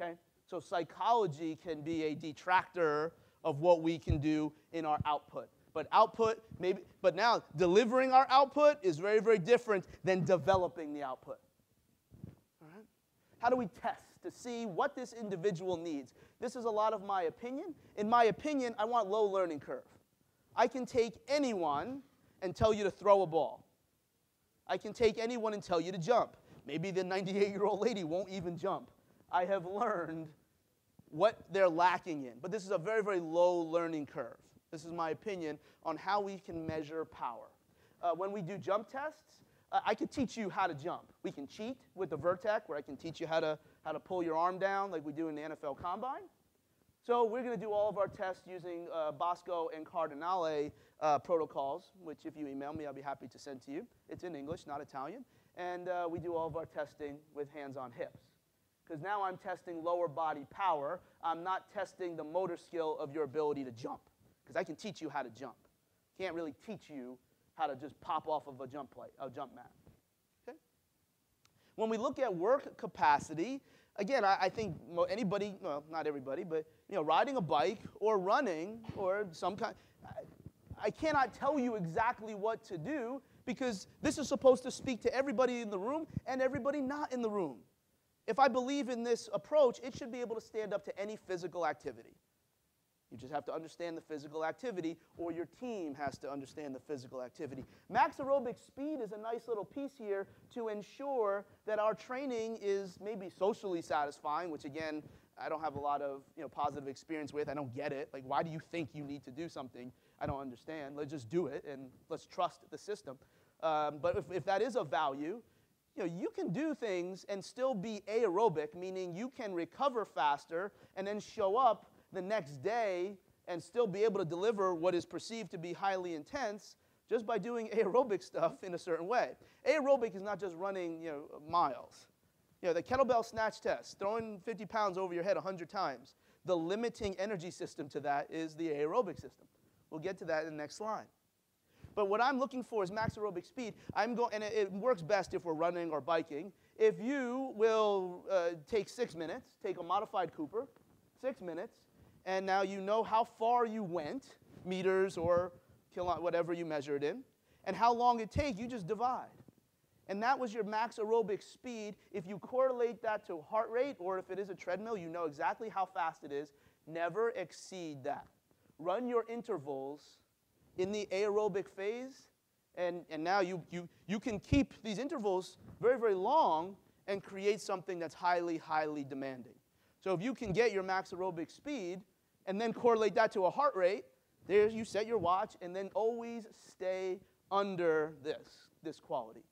Okay? So psychology can be a detractor of what we can do in our output. But output, maybe, but now delivering our output is very different than developing the output. All right? How do we test to see what this individual needs? This is a lot of my opinion. In my opinion, I want low learning curve. I can take anyone and tell you to throw a ball. I can take anyone and tell you to jump. Maybe the 98-year-old lady won't even jump. I have learned what they're lacking in. But this is a very low learning curve. This is my opinion on how we can measure power. When we do jump tests, I could teach you how to jump. We can cheat with the Vertec, where I can teach you how to pull your arm down like we do in the NFL Combine. So we're going to do all of our tests using Bosco and Cardinale protocols, which if you email me, I'll be happy to send to you. It's in English, not Italian. And we do all of our testing with hands on hips. Because now I'm testing lower body power. I'm not testing the motor skill of your ability to jump. Because I can teach you how to jump. Can't really teach you how to just pop off of a jump mat. Okay? When we look at work capacity, again, I think anybody, well, not everybody, but riding a bike or running or some kind, I cannot tell you exactly what to do, because this is supposed to speak to everybody in the room and everybody not in the room. If I believe in this approach, it should be able to stand up to any physical activity. You just have to understand the physical activity, or your team has to understand the physical activity. Max aerobic speed is a nice little piece here to ensure that our training is maybe socially satisfying, which again, I don't have a lot of positive experience with. I don't get it. Like, why do you think you need to do something? I don't understand. Let's just do it, and let's trust the system. But if that is of value, you can do things and still be aerobic, meaning you can recover faster and then show up the next day and still be able to deliver what is perceived to be highly intense just by doing aerobic stuff in a certain way. Aerobic is not just running miles. The kettlebell snatch test, throwing 50 pounds over your head 100 times. The limiting energy system to that is the aerobic system. We'll get to that in the next slide. But what I'm looking for is max aerobic speed. And it works best if we're running or biking. If you will take 6 minutes, take a modified Cooper, 6 minutes, and now you know how far you went, meters or whatever you measured in, and how long it takes, you just divide. And that was your max aerobic speed. If you correlate that to heart rate, or if it is a treadmill, you know exactly how fast it is. Never exceed that. Run your intervals in the aerobic phase, and now you can keep these intervals very, very long and create something that's highly, highly demanding. So if you can get your max aerobic speed and then correlate that to a heart rate, there you set your watch, and then always stay under this quality.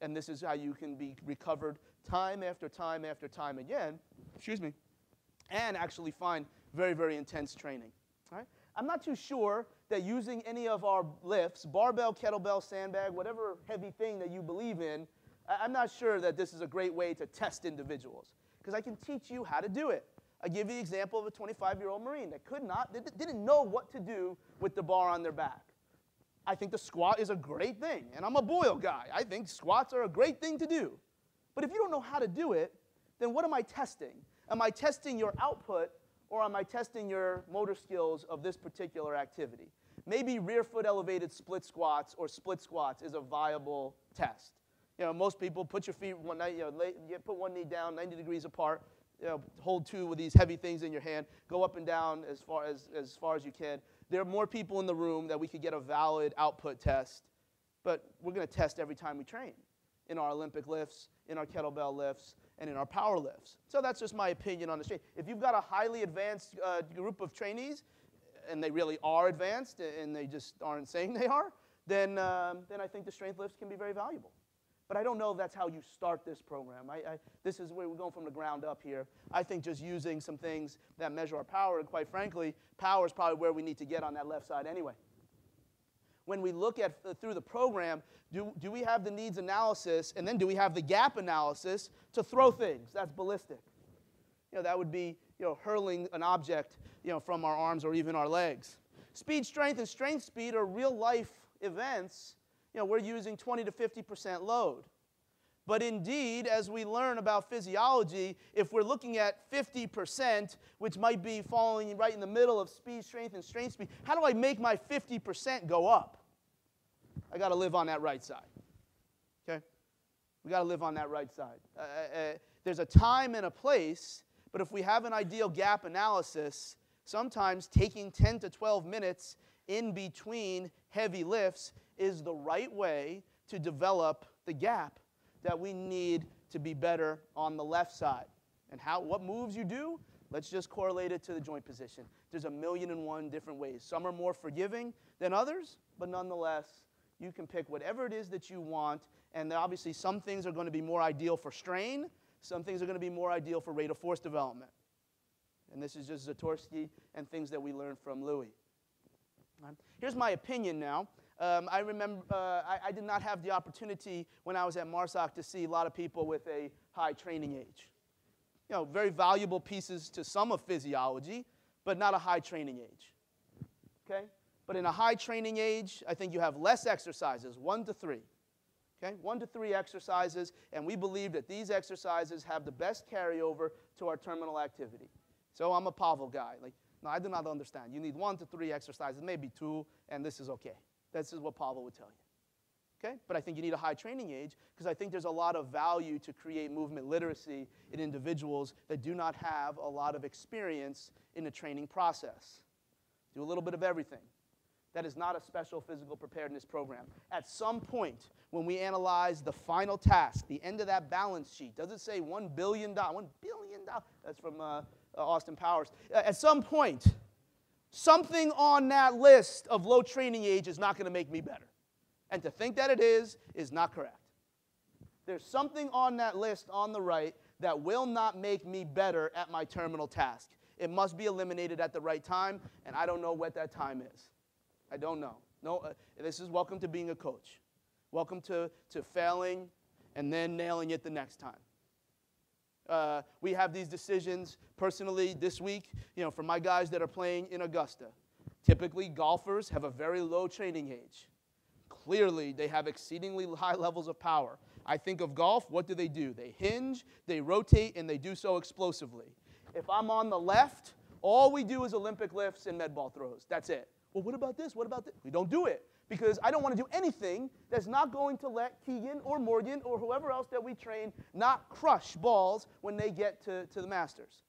And this is how you can be recovered time after time after time again, and actually find very, very intense training. All right? I'm not too sure that using any of our lifts, barbell, kettlebell, sandbag, whatever heavy thing that you believe in, I'm not sure that this is a great way to test individuals, because I can teach you how to do it. I give you the example of a 25-year-old Marine that didn't know what to do with the bar on their back. I think the squat is a great thing, and I'm a Boyle guy. I think squats are a great thing to do. But if you don't know how to do it, then what am I testing? Am I testing your output, or am I testing your motor skills of this particular activity? Maybe rear foot elevated split squats or split squats is a viable test. Most people put your feet put one knee down 90 degrees apart, hold two with these heavy things in your hand, go up and down as far as you can. There are more people in the room that we could get a valid output test, but we're going to test every time we train in our Olympic lifts, in our kettlebell lifts, and in our power lifts. So that's just my opinion on the strength. If you've got a highly advanced group of trainees, and they really are advanced, and they just aren't saying they are, then I think the strength lifts can be very valuable. But I don't know if that's how you start this program. This is where we're going from the ground up here. I think just using some things that measure our power, and quite frankly, power is probably where we need to get on that left side anyway. When we look at through the program, do we have the needs analysis, and then do we have the gap analysis to throw things? That's ballistic. That would be hurling an object from our arms or even our legs. Speed strength and strength speed are real life events. We're using 20 to 50% load. But indeed, as we learn about physiology, if we're looking at 50%, which might be falling right in the middle of speed strength and strength speed, how do I make my 50% go up? I got to live on that right side. Okay? We got to live on that right side. There's a time and a place, but if we have an ideal gap analysis, sometimes taking 10 to 12 minutes in between heavy lifts is the right way to develop the gap that we need to be better on the left side. And what moves you do, let's just correlate it to the joint position. There's 1,000,001 different ways. Some are more forgiving than others, but nonetheless, you can pick whatever it is that you want, and obviously some things are going to be more ideal for strain, some things are going to be more ideal for rate of force development. And this is just Zatorsky and things that we learned from Louis. Here's my opinion now. I remember I did not have the opportunity when I was at MARSOC to see a lot of people with a high training age. Very valuable pieces to some of physiology, but not a high training age. Okay? But in a high training age, I think you have less exercises, 1 to 3. Okay? 1 to 3 exercises, and we believe that these exercises have the best carryover to our terminal activity. So I'm a Pavel guy. No, I do not understand. You need 1 to 3 exercises, maybe 2, and this is okay. This is what Pavel would tell you. Okay? But I think you need a high training age because I think there's a lot of value to create movement literacy in individuals that do not have a lot of experience in the training process. Do a little bit of everything. That is not a special physical preparedness program. At some point, when we analyze the final task, the end of that balance sheet, does it say $1 billion? $1 billion. That's from Austin Powers. At some point, something on that list of low training age is not going to make me better. And to think that it is not correct. There's something on that list on the right that will not make me better at my terminal task. It must be eliminated at the right time, and I don't know what that time is. I don't know. No, this is welcome to being a coach. Welcome to failing and then nailing it the next time. We have these decisions personally this week, for my guys that are playing in Augusta. Typically, golfers have a very low training age. Clearly, they have exceedingly high levels of power. I think of golf, what do? They hinge, they rotate, and they do so explosively. If I'm on the left, all we do is Olympic lifts and med ball throws. That's it. well, what about this? What about this? We don't do it because I don't want to do anything that's not going to let Keegan or Morgan or whoever else that we train not crush balls when they get to the masters.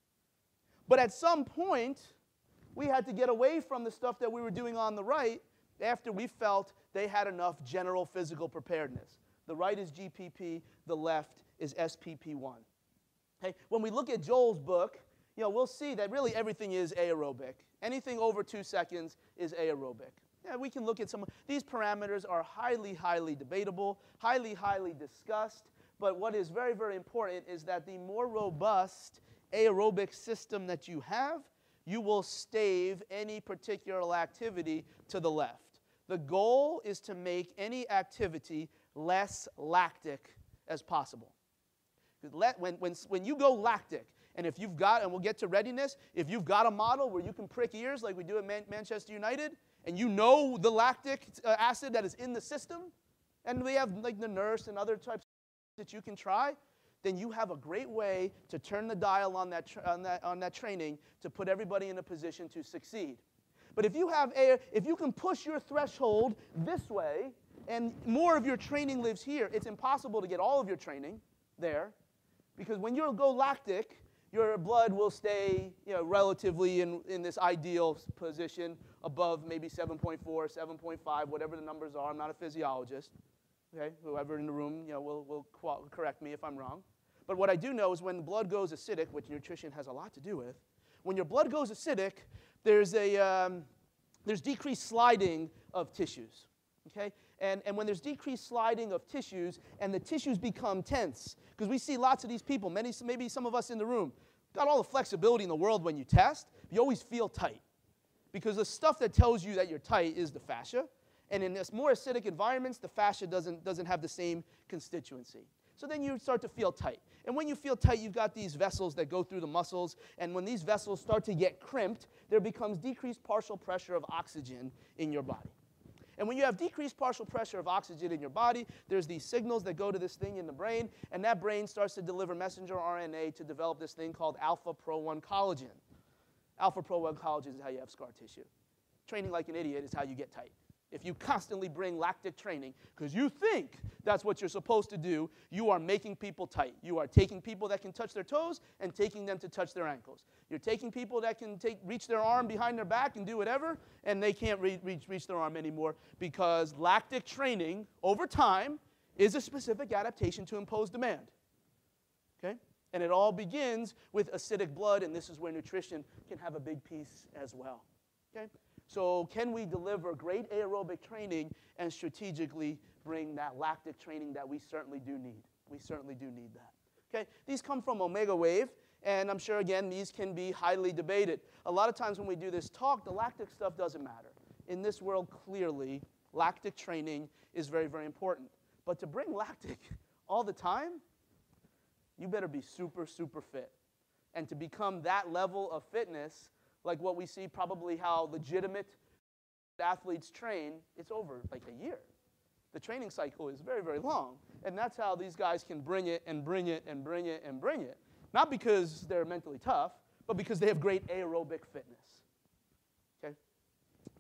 But at some point, we had to get away from the stuff that we were doing on the right after we felt they had enough general physical preparedness. The right is GPP, the left is SPP1. Okay? When we look at Joel's book, we'll see that really everything is aerobic. Anything over 2 seconds is aerobic. Yeah, we can look at some. These parameters are highly, highly debatable, highly, highly discussed. But what is very, very important is that the more robust aerobic system that you have, you will stave any particular activity to the left. The goal is to make any activity less lactic as possible. When you go lactic, and if you've got, and we'll get to readiness, if you've got a model where you can prick ears like we do at Manchester United, and you know the lactic acid that is in the system, and we have like the nurse and other types that you can try, then you have a great way to turn the dial on that training to put everybody in a position to succeed. But if you can push your threshold this way, and more of your training lives here, it's impossible to get all of your training there, because when you go lactic, your blood will stay relatively in this ideal position above maybe 7.4, 7.5, whatever the numbers are. I'm not a physiologist. Okay? Whoever in the room will correct me if I'm wrong. But what I do know is when the blood goes acidic, which nutrition has a lot to do with, when your blood goes acidic, there's decreased sliding of tissues. Okay? And when there's decreased sliding of tissues and the tissues become tense, because we see lots of these people, maybe some of us in the room, got all the flexibility in the world when you test, you always feel tight. Because the stuff that tells you that you're tight is the fascia. And in this more acidic environments, the fascia doesn't have the same constituency. So then you start to feel tight. And when you feel tight, you've got these vessels that go through the muscles. And when these vessels start to get crimped, there becomes decreased partial pressure of oxygen in your body. And when you have decreased partial pressure of oxygen in your body, there's these signals that go to this thing in the brain, and that brain starts to deliver messenger RNA to develop this thing called alpha-pro-1 collagen. Alpha-pro-1 collagen is how you have scar tissue. Training like an idiot is how you get tight. If you constantly bring lactic training, because you think that's what you're supposed to do, you are making people tight. You are taking people that can touch their toes and taking them to touch their ankles. You're taking people that can reach their arm behind their back and do whatever, and they can't reach their arm anymore because lactic training over time is a specific adaptation to impose demand. Okay? And it all begins with acidic blood, and this is where nutrition can have a big piece as well. Okay? So can we deliver great aerobic training and strategically bring that lactic training that we certainly do need? We certainly do need that. Okay? These come from Omega Wave, and I'm sure, again, these can be highly debated. A lot of times when we do this talk, the lactic stuff doesn't matter. In this world, clearly, lactic training is very, very important. But to bring lactic all the time, you better be super, super fit. And to become that level of fitness, like what we see probably how legitimate athletes train, it's over like a year. The training cycle is very, very long. And that's how these guys can bring it and bring it and bring it and bring it. Not because they're mentally tough, but because they have great aerobic fitness. Okay?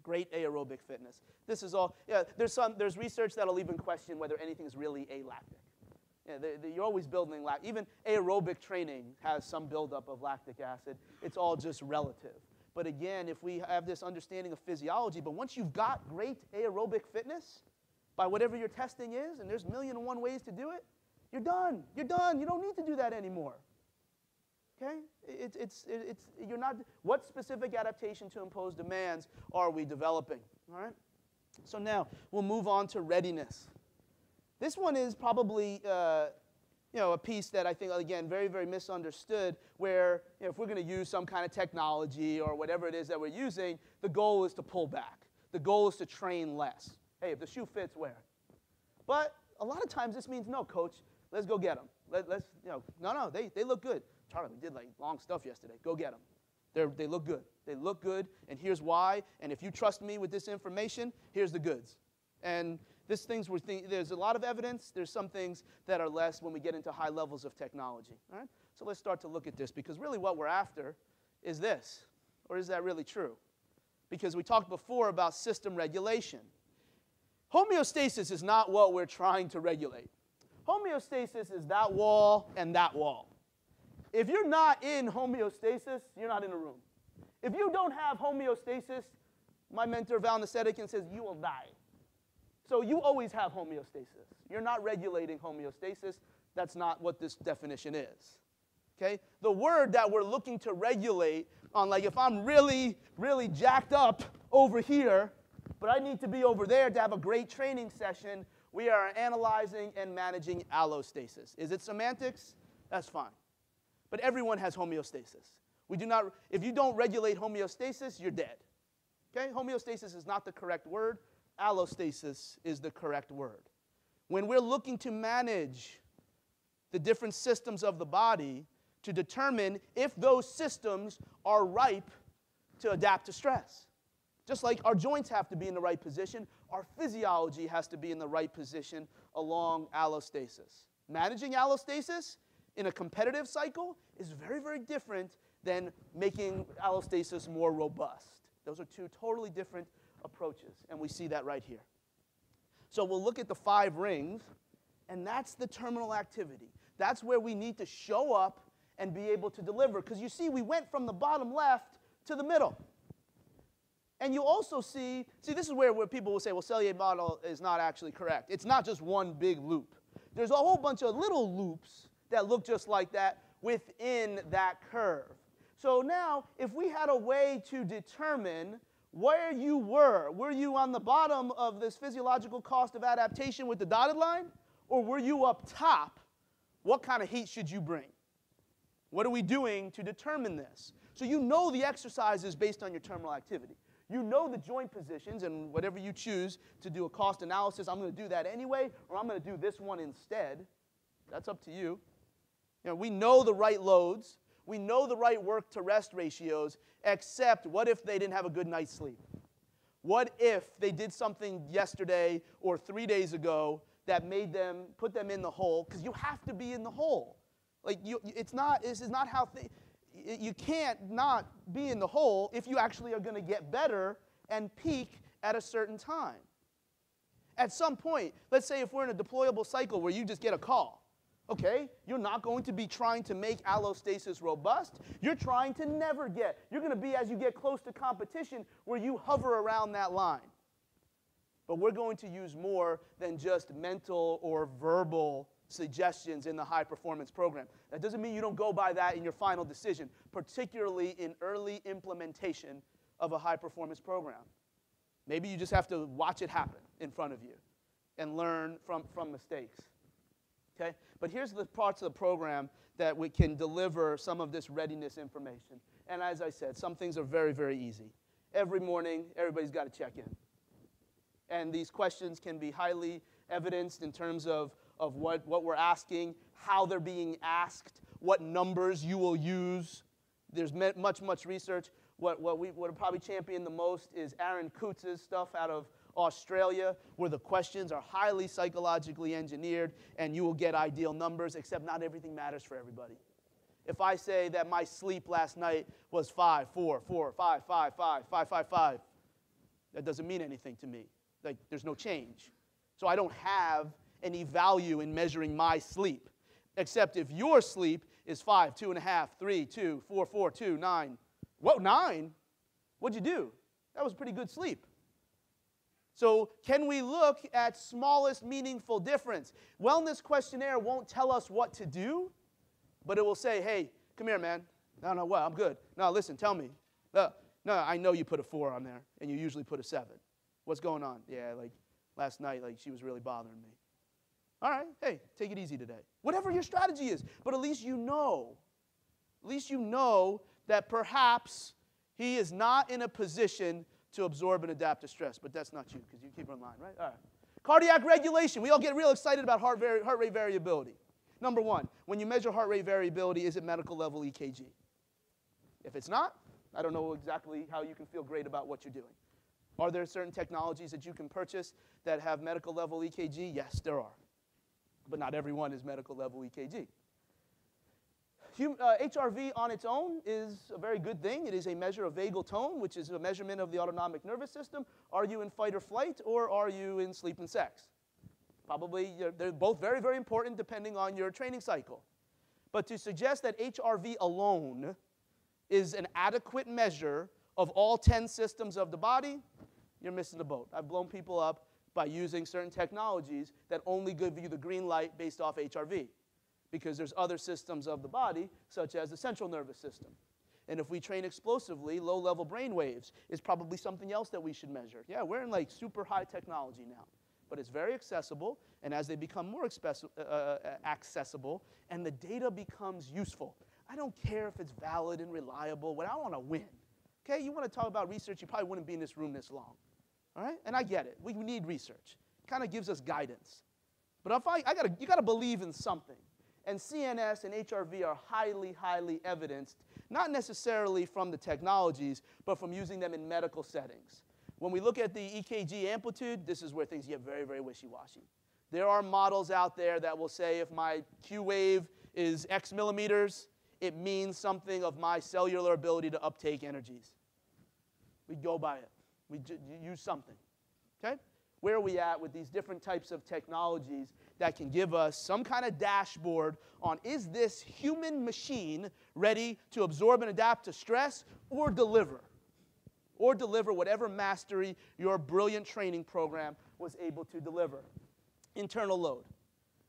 Great aerobic fitness. This is all, there's research that'll even question whether anything is really alactic. You're always building lactic. Even aerobic training has some buildup of lactic acid. It's all just relative. But again, if we have this understanding of physiology, but once you've got great aerobic fitness, by whatever your testing is, and there's 1,000,001 ways to do it, you're done. You're done. You don't need to do that anymore. Okay? You're not. What specific adaptation to impose demands are we developing? All right? So now we'll move on to readiness. This one is probably a piece that I think, again, very, very misunderstood, where if we're going to use some kind of technology or whatever it is that we're using, the goal is to pull back. The goal is to train less. Hey, if the shoe fits, wear it. But a lot of times this means, no, coach, let's go get them. No, they look good. Charlie, we did like long stuff yesterday. Go get them. They look good. They look good, and here's why. And if you trust me with this information, here's the goods. And there's a lot of evidence. There's some things that are less when we get into high levels of technology. All right? So let's start to look at this, because really what we're after is this. Or is that really true? because we talked before about system regulation. Homeostasis is not what we're trying to regulate. Homeostasis is that wall and that wall. If you're not in homeostasis, you're not in a room. If you don't have homeostasis, my mentor, Val Nasedekin, says you will die. So you always have homeostasis. You're not regulating homeostasis. That's not what this definition is. Okay? The word that we're looking to regulate on, like if I'm really, really jacked up over here, but I need to be over there to have a great training session, we are analyzing and managing allostasis. Is it semantics? That's fine. But everyone has homeostasis. We do not, if you don't regulate homeostasis, you're dead. Okay? Homeostasis is not the correct word. Allostasis is the correct word. When we're looking to manage the different systems of the body to determine if those systems are ripe to adapt to stress. Just like our joints have to be in the right position, our physiology has to be in the right position along allostasis. Managing allostasis in a competitive cycle is very, very different than making allostasis more robust. Those are two totally different approaches, and we see that right here. So we'll look at the 5 rings, and that's the terminal activity. That's where we need to show up and be able to deliver, because you see we went from the bottom left to the middle. And you also see this is where people will say, well, cellular model is not actually correct. It's not just one big loop. There's a whole bunch of little loops that look just like that within that curve. So now, if we had a way to determine where you were you on the bottom of this physiological cost of adaptation with the dotted line, or were you up top, what kind of heat should you bring? What are we doing to determine this? So you know the exercises based on your terminal activity. You know the joint positions, and whatever you choose to do a cost analysis, I'm going to do that anyway, or I'm going to do this one instead. That's up to you. You know, we know the right loads. We know the right work-to-rest ratios, except what if they didn't have a good night's sleep? What if they did something yesterday or 3 days ago that made them, put them in the hole? Because you have to be in the hole. Like, this is not how you can't not be in the hole if you actually are going to get better and peak at a certain time. At some point, let's say if we're in a deployable cycle where you just get a call, okay, you're not going to be trying to make allostasis robust. You're trying to never get. You're going to be, as you get close to competition, where you hover around that line. But we're going to use more than just mental or verbal suggestions in the high-performance program. That doesn't mean you don't go by that in your final decision, particularly in early implementation of a high-performance program. Maybe you just have to watch it happen in front of you and learn from mistakes. Okay? But here's the parts of the program that we can deliver some of this readiness information. And as I said, some things are very, very easy. Every morning, everybody's got to check in. And these questions can be highly evidenced in terms of what we're asking, how they're being asked, what numbers you will use. There's much research. What would probably champion the most is Aaron Kutz's stuff out of Australia, where the questions are highly psychologically engineered, and you will get ideal numbers, except not everything matters for everybody. If I say that my sleep last night was 5, 4, 4, 5, 5, 5, 5, 5, 5, that doesn't mean anything to me. Like, there's no change. So I don't have any value in measuring my sleep, except if your sleep is 5, 2.5, 3, 2, 4, 4, 2, 9. What, 9? What'd you do? That was pretty good sleep. So can we look at smallest meaningful difference? Wellness questionnaire won't tell us what to do, but it will say, hey, come here, man. No, what? I'm good. No, listen, tell me. No, I know you put a 4 on there, and you usually put a 7. What's going on? Yeah, like last night, like she was really bothering me. All right, hey, take it easy today. Whatever your strategy is, but at least you know. At least you know that perhaps he is not in a position to absorb and adapt to stress, but that's not you, because you keep in line, right? All right. Cardiac regulation. We all get real excited about heart rate variability. Number 1, when you measure heart rate variability, is it medical level EKG? If it's not, I don't know exactly how you can feel great about what you're doing. Are there certain technologies that you can purchase that have medical level EKG? Yes, there are. But not everyone is medical level EKG. HRV on its own is a very good thing. It is a measure of vagal tone, which is a measurement of the autonomic nervous system. Are you in fight or flight, or are you in sleep and sex? Probably, they're both very, very important depending on your training cycle. But to suggest that HRV alone is an adequate measure of all 10 systems of the body, you're missing the boat. I've blown people up by using certain technologies that only give you the green light based off HRV, because there's other systems of the body, such as the central nervous system. And if we train explosively, low-level brain waves is probably something else that we should measure. Yeah, we're in like super high technology now, but it's very accessible, and as they become more accessible and the data becomes useful, I don't care if it's valid and reliable. What I want to win. Okay, you want to talk about research, you probably wouldn't be in this room this long. All right, and I get it. We need research. It kind of gives us guidance. But if you got to believe in something. And CNS and HRV are highly, highly evidenced, not necessarily from the technologies, but from using them in medical settings. When we look at the EKG amplitude, this is where things get very, very wishy-washy. There are models out there that will say if my Q wave is X millimeters, it means something of my cellular ability to uptake energies. We go by it. We use something. Okay? Where are we at with these different types of technologies that can give us some kind of dashboard on, is this human machine ready to absorb and adapt to stress or deliver? Or deliver whatever mastery your brilliant training program was able to deliver. Internal load.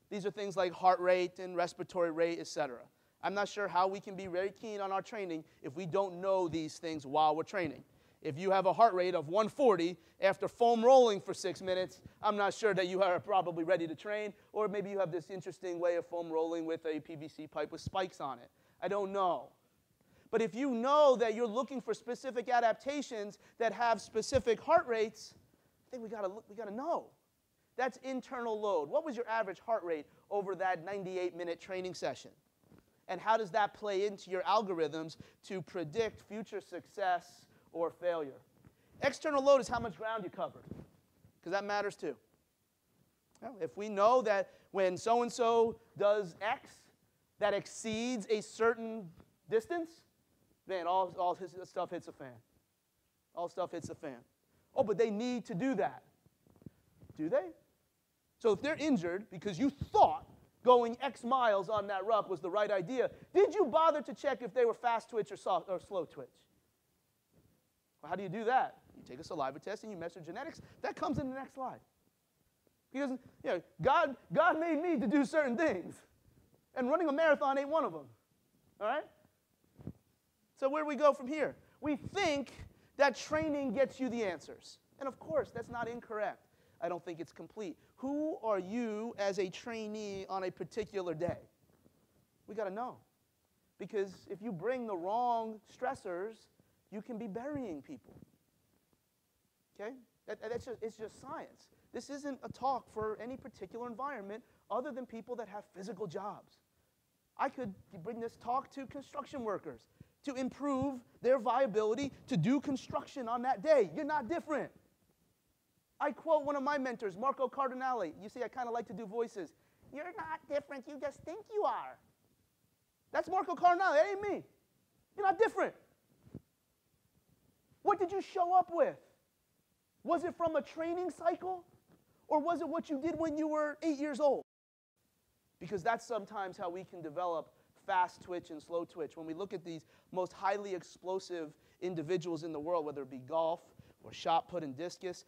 These are things like heart rate and respiratory rate, etc. I'm not sure how we can be very keen on our training if we don't know these things while we're training. If you have a heart rate of 140 after foam rolling for 6 minutes, I'm not sure that you are probably ready to train, or maybe you have this interesting way of foam rolling with a PVC pipe with spikes on it. I don't know. But if you know that you're looking for specific adaptations that have specific heart rates, I think we gotta know. That's internal load. What was your average heart rate over that 98-minute training session? And how does that play into your algorithms to predict future success or failure? External load is how much ground you covered, because that matters too. Well, if we know that when so-and-so does X that exceeds a certain distance, man, all his stuff hits the fan. All stuff hits the fan. Oh, but they need to do that. Do they? So if they're injured because you thought going X miles on that ruck was the right idea, did you bother to check if they were fast twitch or slow twitch? Well, how do you do that? You take a saliva test and you measure genetics. That comes in the next slide. Because God made me to do certain things. And running a marathon ain't one of them. All right? So where do we go from here? We think that training gets you the answers. And of course, that's not incorrect. I don't think it's complete. Who are you as a trainee on a particular day? We got to know. Because if you bring the wrong stressors, you can be burying people. Okay? It's just science. This isn't a talk for any particular environment other than people that have physical jobs. I could bring this talk to construction workers to improve their viability to do construction on that day. You're not different. I quote one of my mentors, Marco Cardinale. You see, I kind of like to do voices. You're not different, you just think you are. That's Marco Cardinale, that ain't me. You're not different. What did you show up with? Was it from a training cycle? Or was it what you did when you were 8 years old? Because that's sometimes how we can develop fast twitch and slow twitch. When we look at these most highly explosive individuals in the world, whether it be golf or shot put and discus,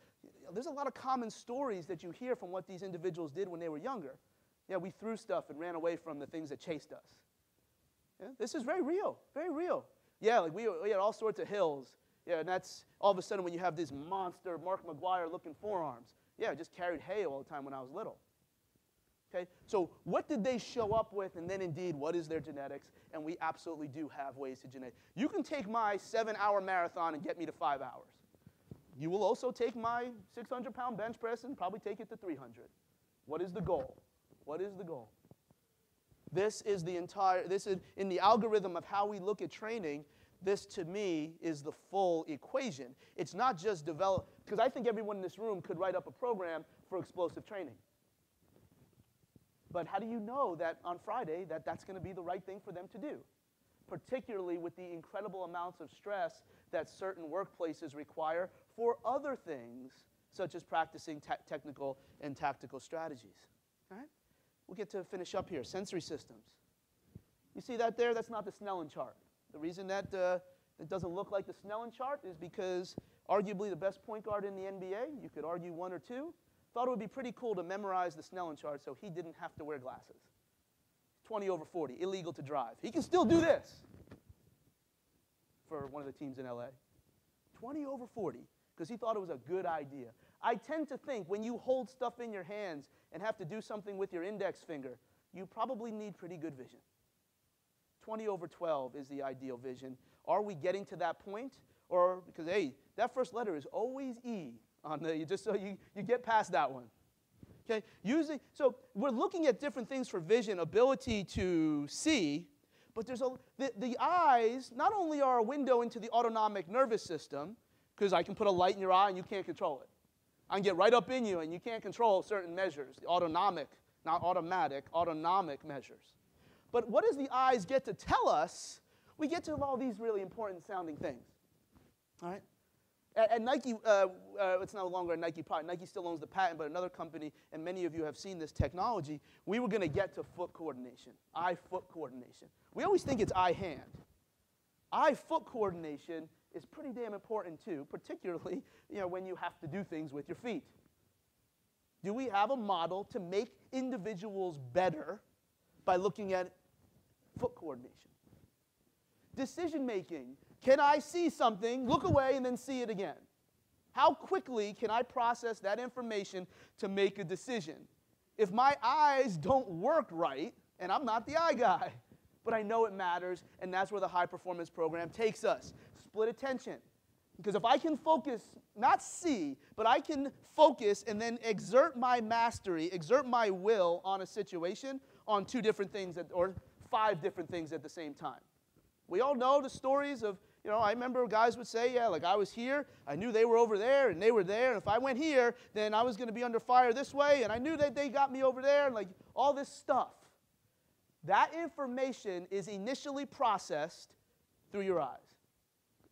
there's a lot of common stories that you hear from what these individuals did when they were younger. Yeah, we threw stuff and ran away from the things that chased us. Yeah, this is very real, very real. Yeah, like we had all sorts of hills. Yeah, and that's all of a sudden when you have this monster Mark McGuire looking forearms. Yeah, I just carried hay all the time when I was little. Okay, so what did they show up with, and then indeed, what is their genetics? And we absolutely do have ways to generate. You can take my 7-hour marathon and get me to 5 hours. You will also take my 600-pound bench press and probably take it to 300. What is the goal? What is the goal? This is in the algorithm of how we look at training. This, to me, is the full equation. It's not just develop, because I think everyone in this room could write up a program for explosive training. But how do you know that on Friday that that's going to be the right thing for them to do? Particularly with the incredible amounts of stress that certain workplaces require for other things, such as practicing technical and tactical strategies. All right? We'll get to finish up here. Sensory systems. You see that there? That's not the Snellen chart. The reason that it doesn't look like the Snellen chart is because arguably the best point guard in the NBA, you could argue one or two, thought it would be pretty cool to memorize the Snellen chart so he didn't have to wear glasses. 20 over 40, illegal to drive. He can still do this for one of the teams in LA. 20 over 40, because he thought it was a good idea. I tend to think when you hold stuff in your hands and have to do something with your index finger, you probably need pretty good vision. 20 over 12 is the ideal vision. Are we getting to that point? Or, because, hey, that first letter is always E on the, just so you get past that one. Okay, so we're looking at different things for vision, ability to see, but there's the eyes not only are a window into the autonomic nervous system, because I can put a light in your eye and you can't control it. I can get right up in you and you can't control certain measures, the autonomic, not automatic, autonomic measures. But what does the eyes get to tell us? We get to all these really important sounding things. All right? At Nike, it's no longer a Nike product. Nike still owns the patent, but another company, and many of you have seen this technology, we were going to get to foot coordination, eye-foot coordination. We always think it's eye-hand. Eye-foot coordination is pretty damn important too, particularly when you have to do things with your feet. Do we have a model to make individuals better by looking at foot coordination? Decision making. Can I see something, look away, and then see it again? How quickly can I process that information to make a decision? If my eyes don't work right, and I'm not the eye guy, but I know it matters, and that's where the high performance program takes us. Split attention. Because if I can focus, not see, but I can focus and then exert my mastery, exert my will on a situation, on two different things, or 5 different things at the same time. We all know the stories of, I remember guys would say, yeah, like I was here, I knew they were over there, and they were there, and if I went here, then I was going to be under fire this way, and I knew that they got me over there, and like all this stuff. That information is initially processed through your eyes.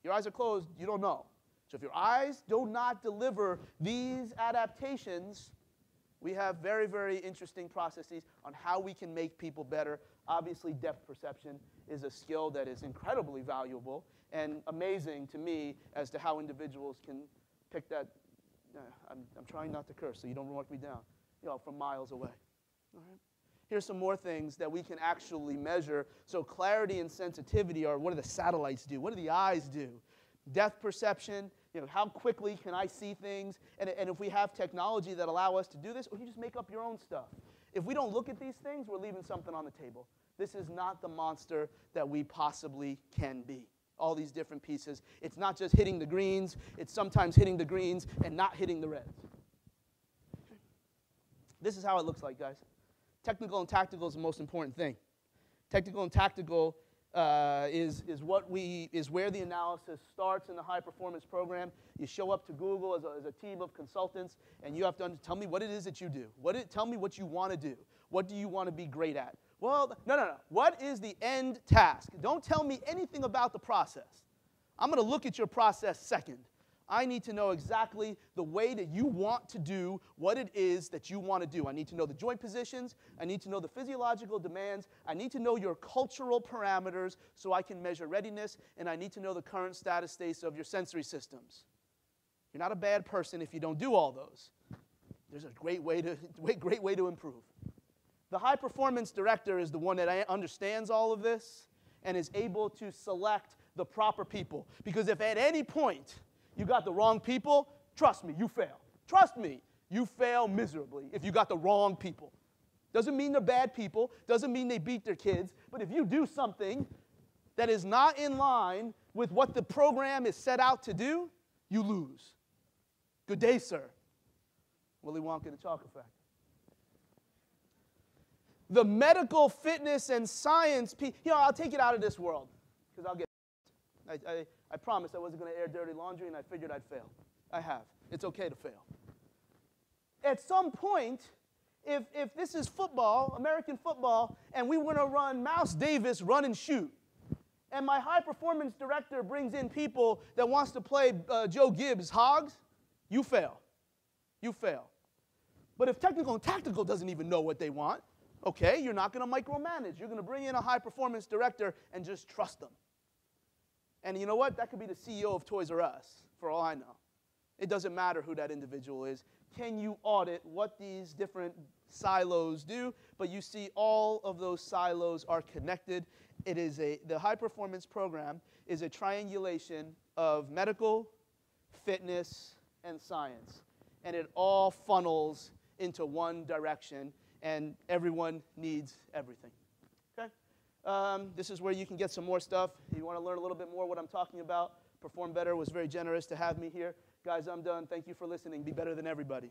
Your eyes are closed, you don't know. So if your eyes do not deliver these adaptations, we have very, very interesting processes on how we can make people better. Obviously, depth perception is a skill that is incredibly valuable and amazing to me as to how individuals can pick that. I'm trying not to curse, so you don't mark me down, from miles away. All right? Here's some more things that we can actually measure. So clarity and sensitivity are, what do the satellites do? What do the eyes do? Depth perception, how quickly can I see things? And if we have technology that allow us to do this, or you just make up your own stuff. If we don't look at these things, we're leaving something on the table. This is not the monster that we possibly can be. All these different pieces. It's not just hitting the greens. It's sometimes hitting the greens and not hitting the reds. This is how it looks like, guys. Technical and tactical is the most important thing. Technical and tactical is where the analysis starts in the high performance program. You show up to Google as a team of consultants, and you have to tell me what it is that you do. Tell me what you want to do. What do you want to be great at? Well, no. What is the end task? Don't tell me anything about the process. I'm going to look at your process second. I need to know exactly the way that you want to do what it is that you want to do. I need to know the joint positions. I need to know the physiological demands. I need to know your cultural parameters so I can measure readiness. And I need to know the current status states of your sensory systems. You're not a bad person if you don't do all those. There's a great way to improve. The high performance director is the one that understands all of this and is able to select the proper people. Because if at any point you got the wrong people, trust me, you fail. Trust me, you fail miserably if you got the wrong people. Doesn't mean they're bad people, doesn't mean they beat their kids, but if you do something that is not in line with what the program is set out to do, you lose. Good day, sir. Willy Wonka and the Chocolate Factory. The medical fitness and science, I'll take it out of this world because I'll get I promised I wasn't going to air dirty laundry, and I figured I'd fail. I have. It's okay to fail. At some point, if this is football, American football, and we want to run Mouse Davis run and shoot, and my high performance director brings in people that wants to play Joe Gibbs hogs, you fail. You fail. But if technical and tactical doesn't even know what they want, okay, you're not going to micromanage. You're going to bring in a high performance director and just trust them. And you know what? That could be the CEO of Toys R Us, for all I know. It doesn't matter who that individual is. Can you audit what these different silos do? But you see all of those silos are connected. It is the high performance program is a triangulation of medical, fitness, and science. And it all funnels into one direction, and everyone needs everything. Okay? This is where you can get some more stuff. If you want to learn a little bit more what I'm talking about, Perform Better was very generous to have me here. Guys, I'm done. Thank you for listening. Be better than everybody.